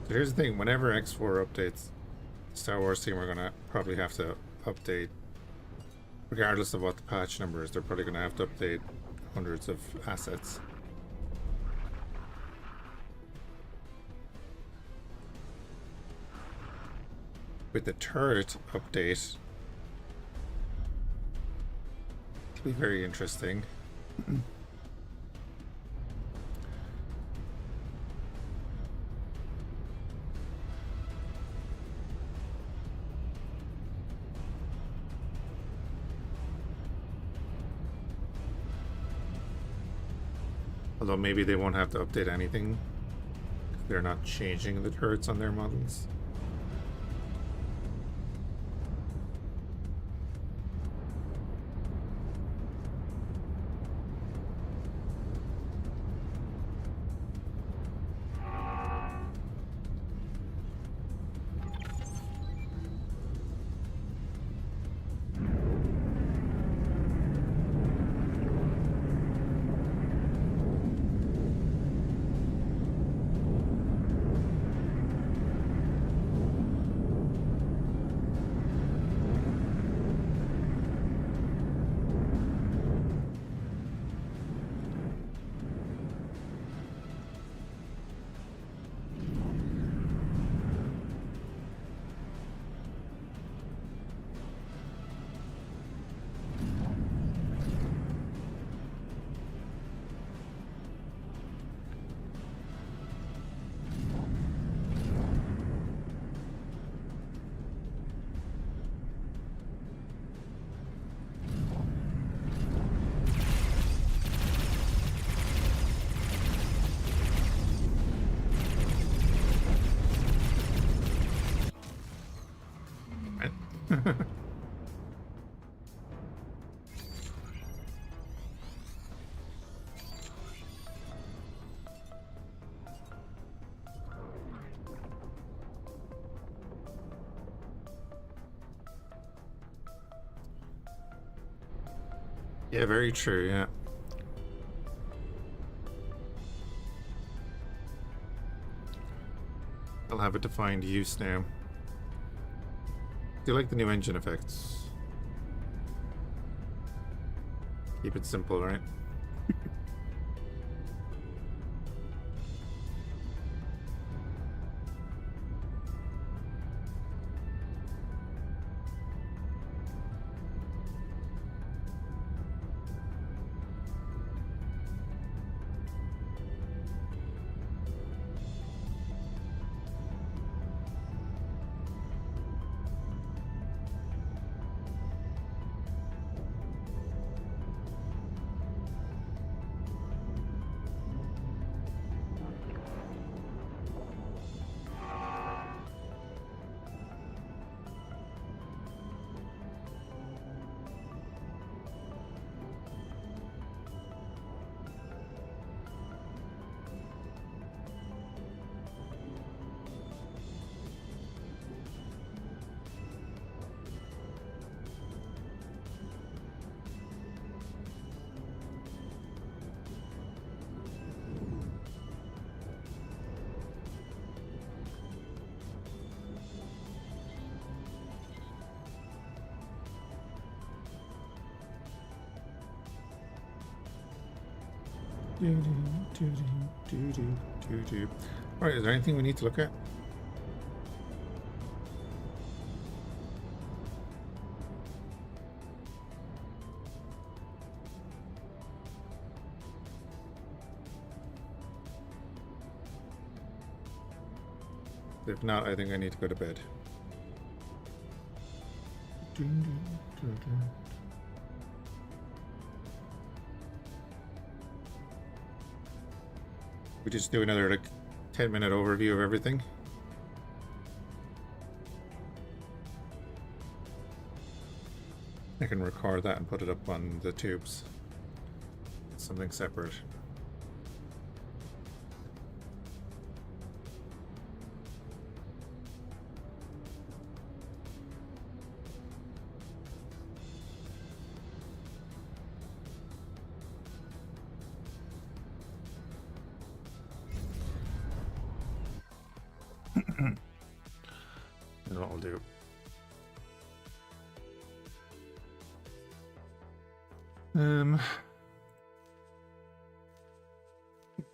A: So here's the thing, whenever X4 updates, Star Wars team are going to probably have to update, regardless of what the patch number is, they're probably going to have to update hundreds of assets. With the turret update, it'll be very interesting. Although maybe they won't have to update anything. They're not changing the turrets on their models. Yeah, very true, yeah. They'll have a defined use now. Do you like the new engine effects? Keep it simple, right? Alright, is there anything we need to look at? If not, I think I need to go to bed. We just do another like 10-minute overview of everything. I can record that and put it up on the tubes. It's something separate. That's what I'll do.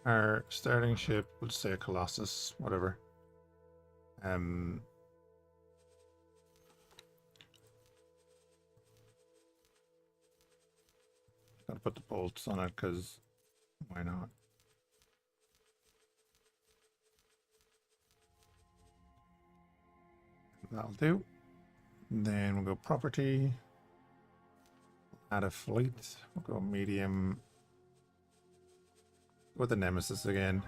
A: Our starting ship, we'll say a Colossus, whatever. Gotta put the bolts on it because why not? That'll do. Then we'll go property. Add a fleet. We'll go medium. With the Nemesis again.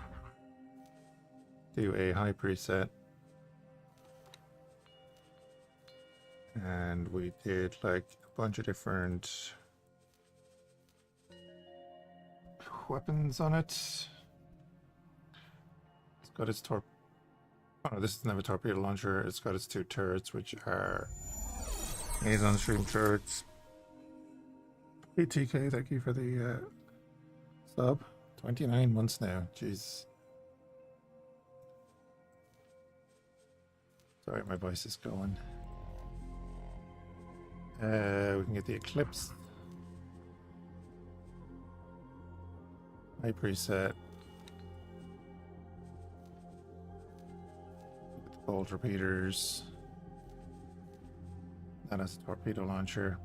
A: Do a high preset. And we did like a bunch of different weapons on it. It's got its torp. Oh no, this doesn't have a torpedo launcher. It's got its two turrets, which are Maison stream turrets. ATK, thank you for the sub. 29 months now, jeez. Sorry, my voice is going. We can get the Eclipse. High preset. Bolt repeaters. That has a torpedo launcher.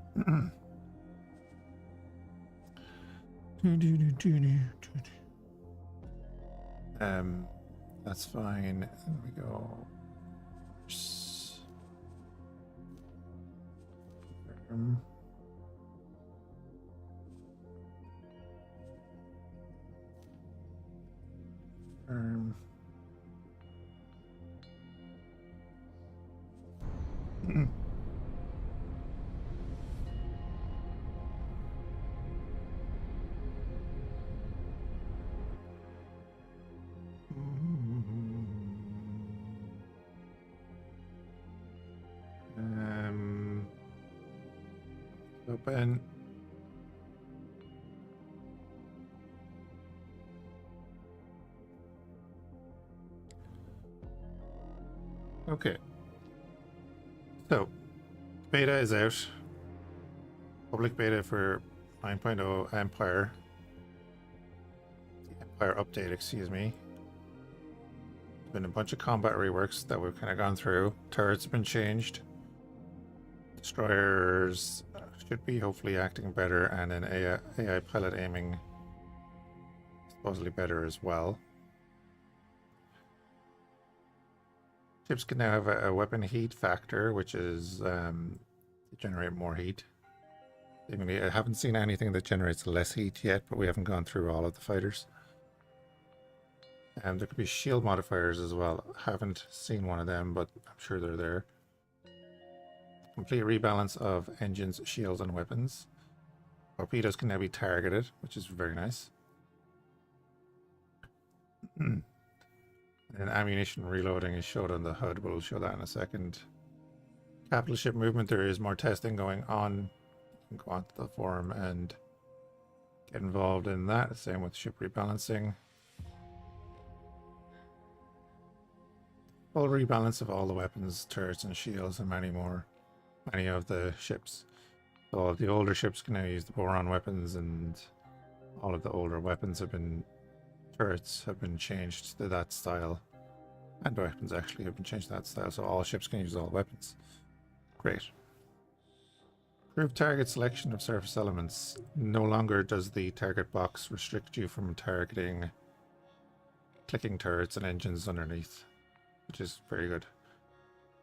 A: That's fine. There we go. open. Okay. So, beta is out. Public beta for 9.0 Empire. The Empire update, excuse me. There's been a bunch of combat reworks that we've kind of gone through. Turrets have been changed. Destroyers should be hopefully acting better, and then AI pilot aiming supposedly better as well. Ships can now have a weapon heat factor, which is generate more heat. I haven't seen anything that generates less heat yet, but we haven't gone through all of the fighters. And there could be shield modifiers as well. Haven't seen one of them, but I'm sure they're there. Complete rebalance of engines, shields, and weapons. Torpedoes can now be targeted, which is very nice. And ammunition reloading is showed on the HUD. We'll show that in a second. Capital ship movement, there is more testing going on. You can go onto the forum and get involved in that. Same with ship rebalancing. Full rebalance of all the weapons, turrets, and shields, and many more. Many of the ships. So all of the older ships can now use the boron weapons, and all of the older weapons have been... turrets have been changed to that style. And weapons actually have been changed to that style, so all ships can use all weapons. Great. Improved target selection of surface elements. No longer does the target box restrict you from targeting clicking turrets and engines underneath, which is very good.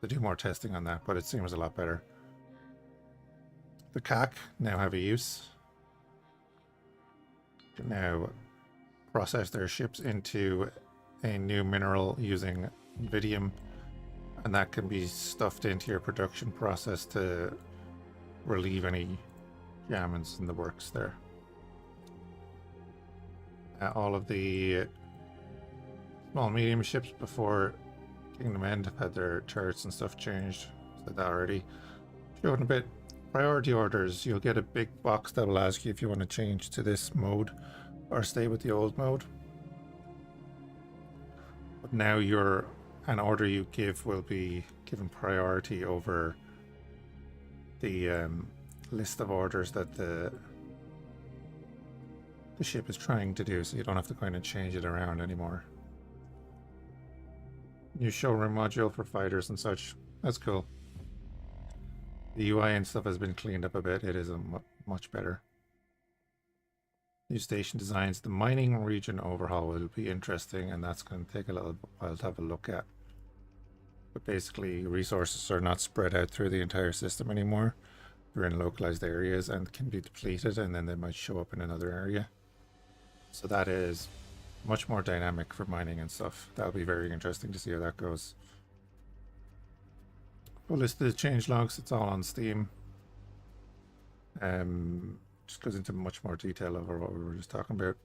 A: They do more testing on that, but it seems a lot better. The CAC now have a use. Can now process their ships into a new mineral using Vidium, and that can be stuffed into your production process to relieve any jammings in the works there. All of the small medium ships before Kingdom End have had their turrets and stuff changed. Said that already. Showing a bit. Priority orders. You'll get a big box that will ask you if you want to change to this mode or stay with the old mode. But now an order you give will be given priority over the list of orders that the ship is trying to do, so you don't have to kind of change it around anymore. New showroom module for fighters and such. That's cool. The UI and stuff has been cleaned up a bit. It is much better. New station designs. The mining region overhaul will be interesting, and that's going to take a little while to have a look at. But basically, resources are not spread out through the entire system anymore. They're in localized areas and can be depleted, and then they might show up in another area. So that is much more dynamic for mining and stuff. That'll be very interesting to see how that goes. We'll list the change logs. It's all on Steam. Just goes into much more detail over what we were just talking about.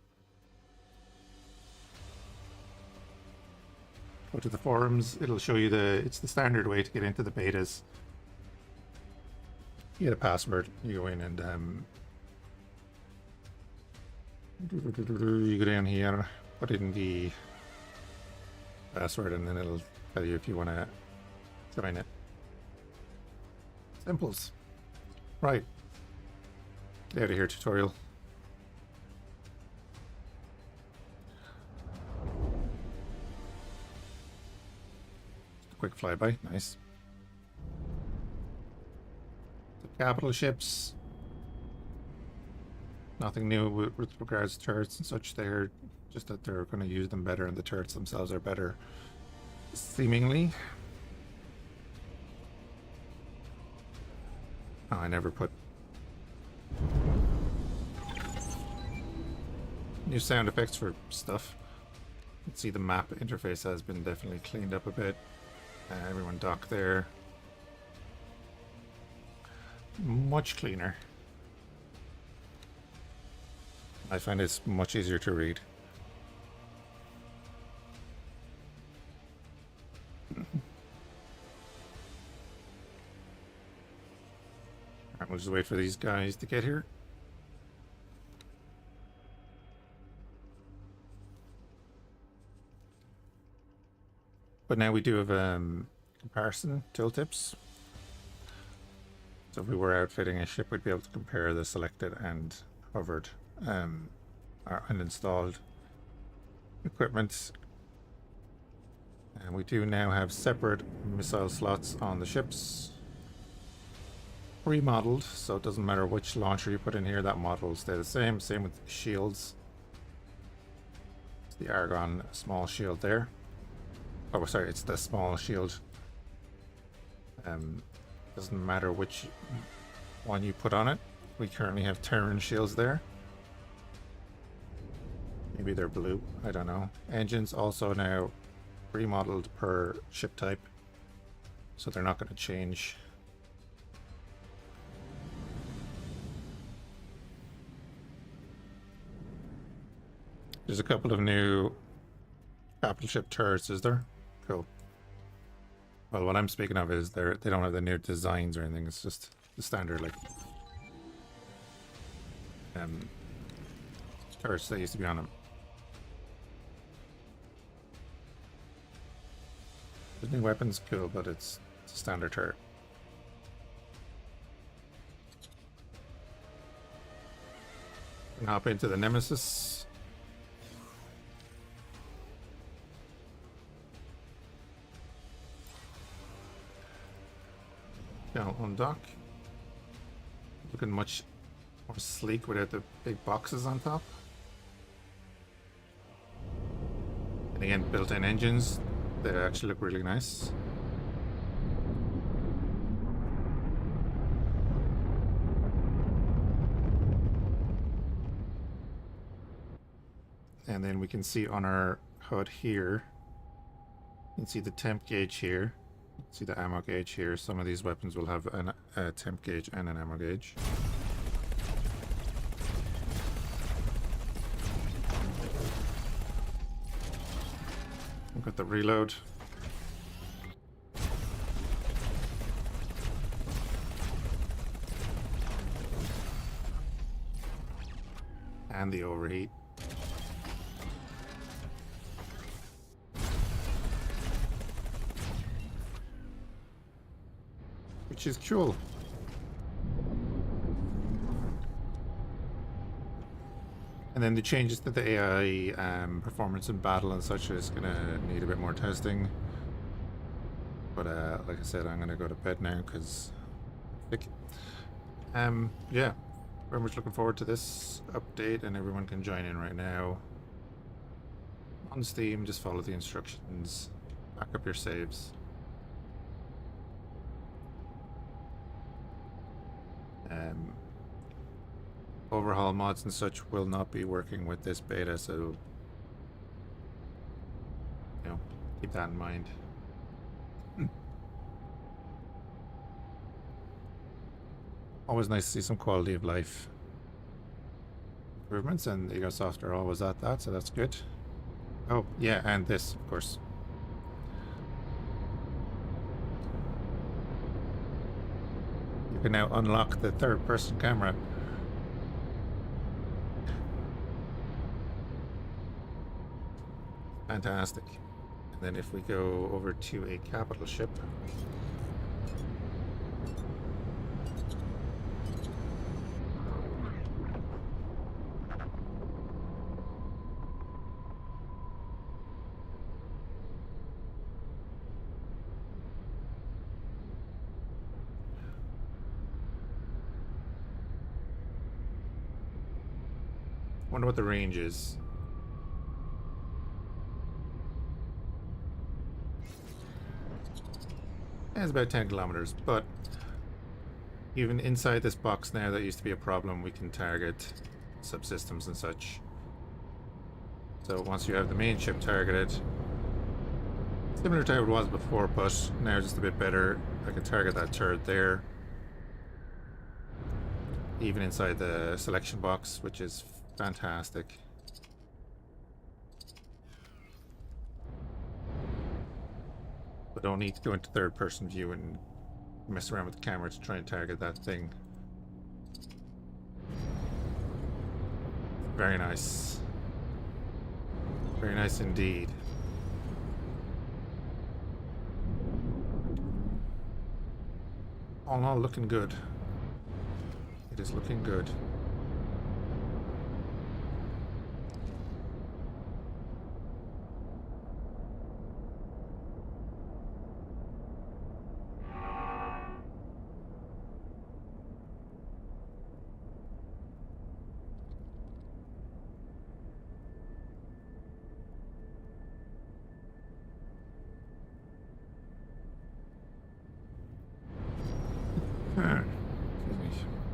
A: Go to the forums. It'll show you it's the standard way to get into the betas. You get a password. You go in and you go down here, put in the password, and then it'll tell you if you want to join it. Simples. Right. Get out of here, tutorial. Just a quick flyby. Nice. The capital ships. Nothing new with regards to turrets and such there. Just that they're going to use them better, and the turrets themselves are better. Seemingly. Oh, I never put new sound effects for stuff. You can see the map interface has been definitely cleaned up a bit. Everyone docked there. Much cleaner. I find it's much easier to read. Right, we'll just wait for these guys to get here. But now we do have comparison tooltips. So if we were outfitting a ship, we'd be able to compare the selected and hovered and installed equipment. And we do now have separate missile slots on the ships. Remodeled, so it doesn't matter which launcher you put in here, that model will stay the same. Same with shields. It's the Argon small shield there. Oh, sorry, it's the small shield. Doesn't matter which one you put on it. We currently have Terran shields there. Maybe they're blue, I don't know. Engines also now remodeled per ship type, so they're not going to change. There's a couple of new capital ship turrets, is there? Cool. Well, what I'm speaking of is they don't have the new designs or anything. It's just the standard like turrets that used to be on them. The new weapon's cool, but it's a standard turret. And hop into the Nemesis. Now on dock, looking much more sleek without the big boxes on top. And again, built-in engines, they actually look really nice. And then we can see on our HUD here, you can see the temp gauge here. See the ammo gauge here. Some of these weapons will have a temp gauge and an ammo gauge. We've got the reload. And the overheat. Which is cool. And then the changes to the AI performance in battle and such is gonna need a bit more testing. But like I said, I'm gonna go to bed now because yeah, very much looking forward to this update, and everyone can join in right now. On Steam, just follow the instructions, back up your saves. Overhaul mods and such will not be working with this beta, so you know, keep that in mind. Always nice to see some quality of life improvements, and Egosoft are always at that, so that's good. Oh yeah, and this, of course. You can now unlock the third-person camera. Fantastic. And then if we go over to a capital ship, wonder what the range is. It's about 10 kilometers, but even inside this box now, that used to be a problem. We can target subsystems and such. So once you have the main ship targeted, similar to how it was before, but now just a bit better. I can target that turret there, even inside the selection box, which is fantastic. But don't need to go into third-person view and mess around with the camera to try and target that thing. Very nice. Very nice indeed. All in all, looking good. It is looking good.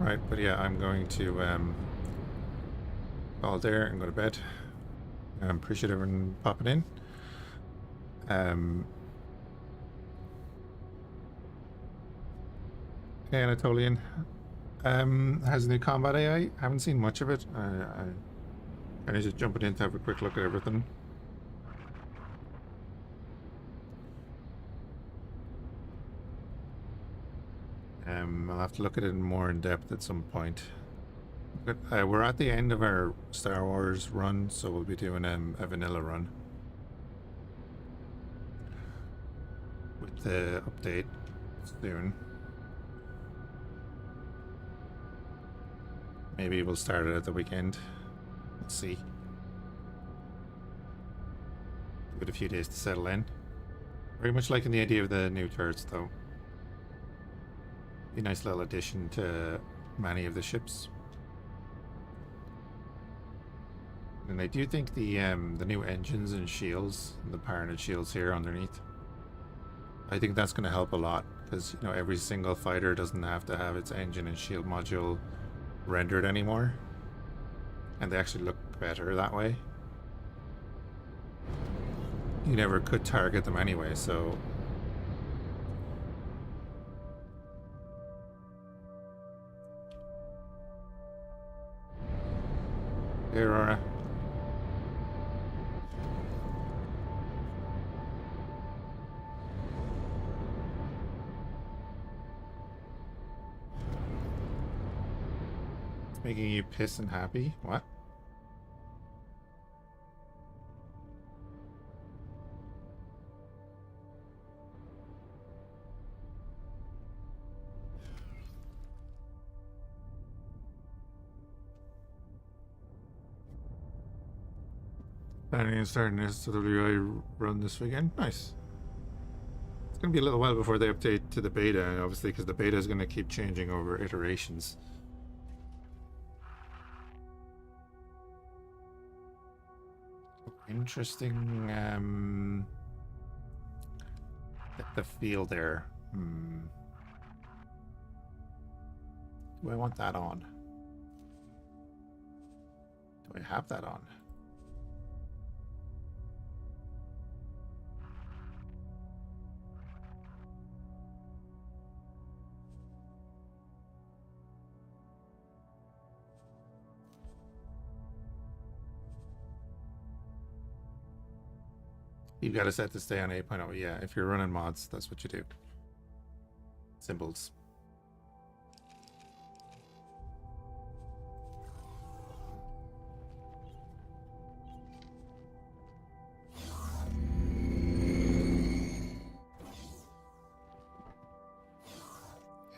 A: Right, but yeah, I'm going to call there and go to bed. Appreciate everyone popping in. Hey, Anatolian. Has a new combat AI. Haven't seen much of it. I need to jump in to have a quick look at everything. I'll have to look at it more in depth at some point. But we're at the end of our Star Wars run, so we'll be doing a vanilla run with the update soon. Maybe we'll start it at the weekend. Let's see. Give it a few days to settle in. Very much liking the idea of the new turrets, though. Be a nice little addition to many of the ships. And I do think the new engines and shields, and the Paranoid shields here underneath, I think that's going to help a lot, because you know every single fighter doesn't have to have its engine and shield module rendered anymore, and they actually look better that way. You never could target them anyway, so hey, Aurora. It's making you pissed and happy? What? Planning on starting this WI run this weekend. Nice. It's going to be a little while before they update to the beta, obviously, because the beta is going to keep changing over iterations. Interesting. The field there. Do I want that on? Do I have that on? You've got to set to stay on 8.0. Yeah, if you're running mods, that's what you do. Symbols.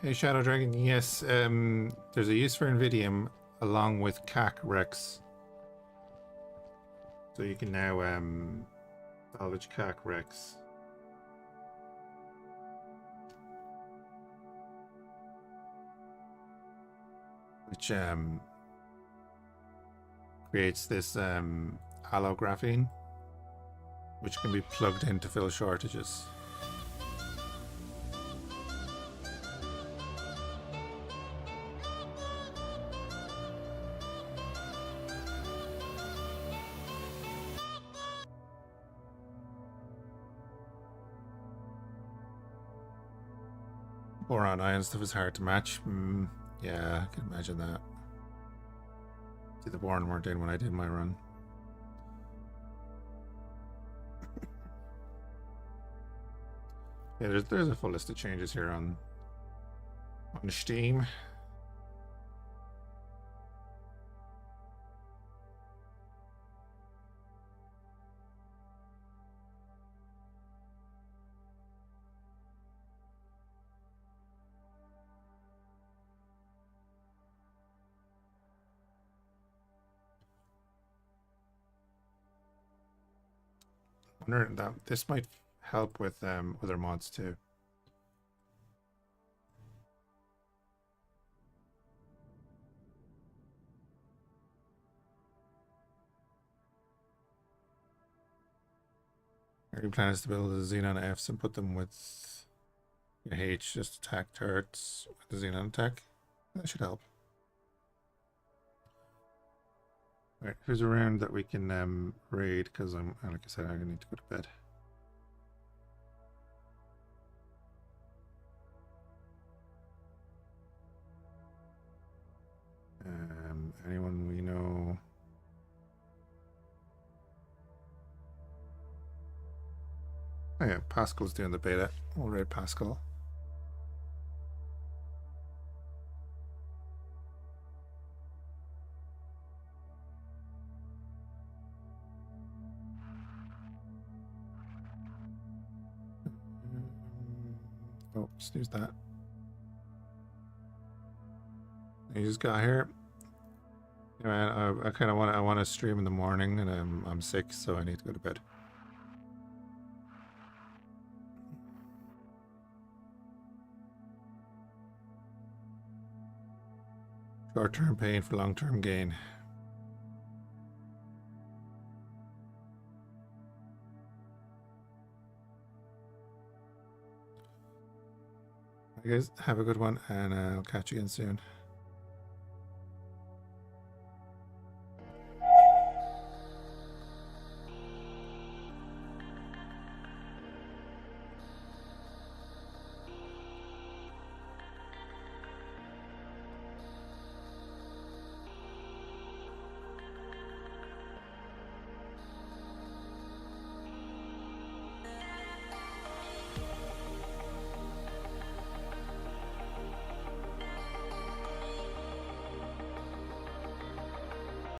A: Hey, Shadow Dragon. Yes, there's a use for Invidium along with CAC Rex. So you can now salvage CAC Rex. Which creates this allographene, which can be plugged in to fill shortages. Boron ion stuff is hard to match. Yeah, I can imagine that. See, the boron weren't in when I did my run. Yeah, there's a full list of changes here on Steam. wonder that this might help with other mods too. Our plan is to build the Xenon Fs and put them with H, just attack turrets with the Xenon attack. That should help. Alright, who's around that we can raid? Because I'm, like I said, I need to go to bed. Anyone we know? Oh yeah, Pascal's doing the beta. We'll raid Pascal. Oh, snooze that. You just got here. Yeah, man, I kind of want to stream in the morning, and I'm sick, so I need to go to bed. Short-term pain for long-term gain. You guys have a good one, and I'll catch you again soon.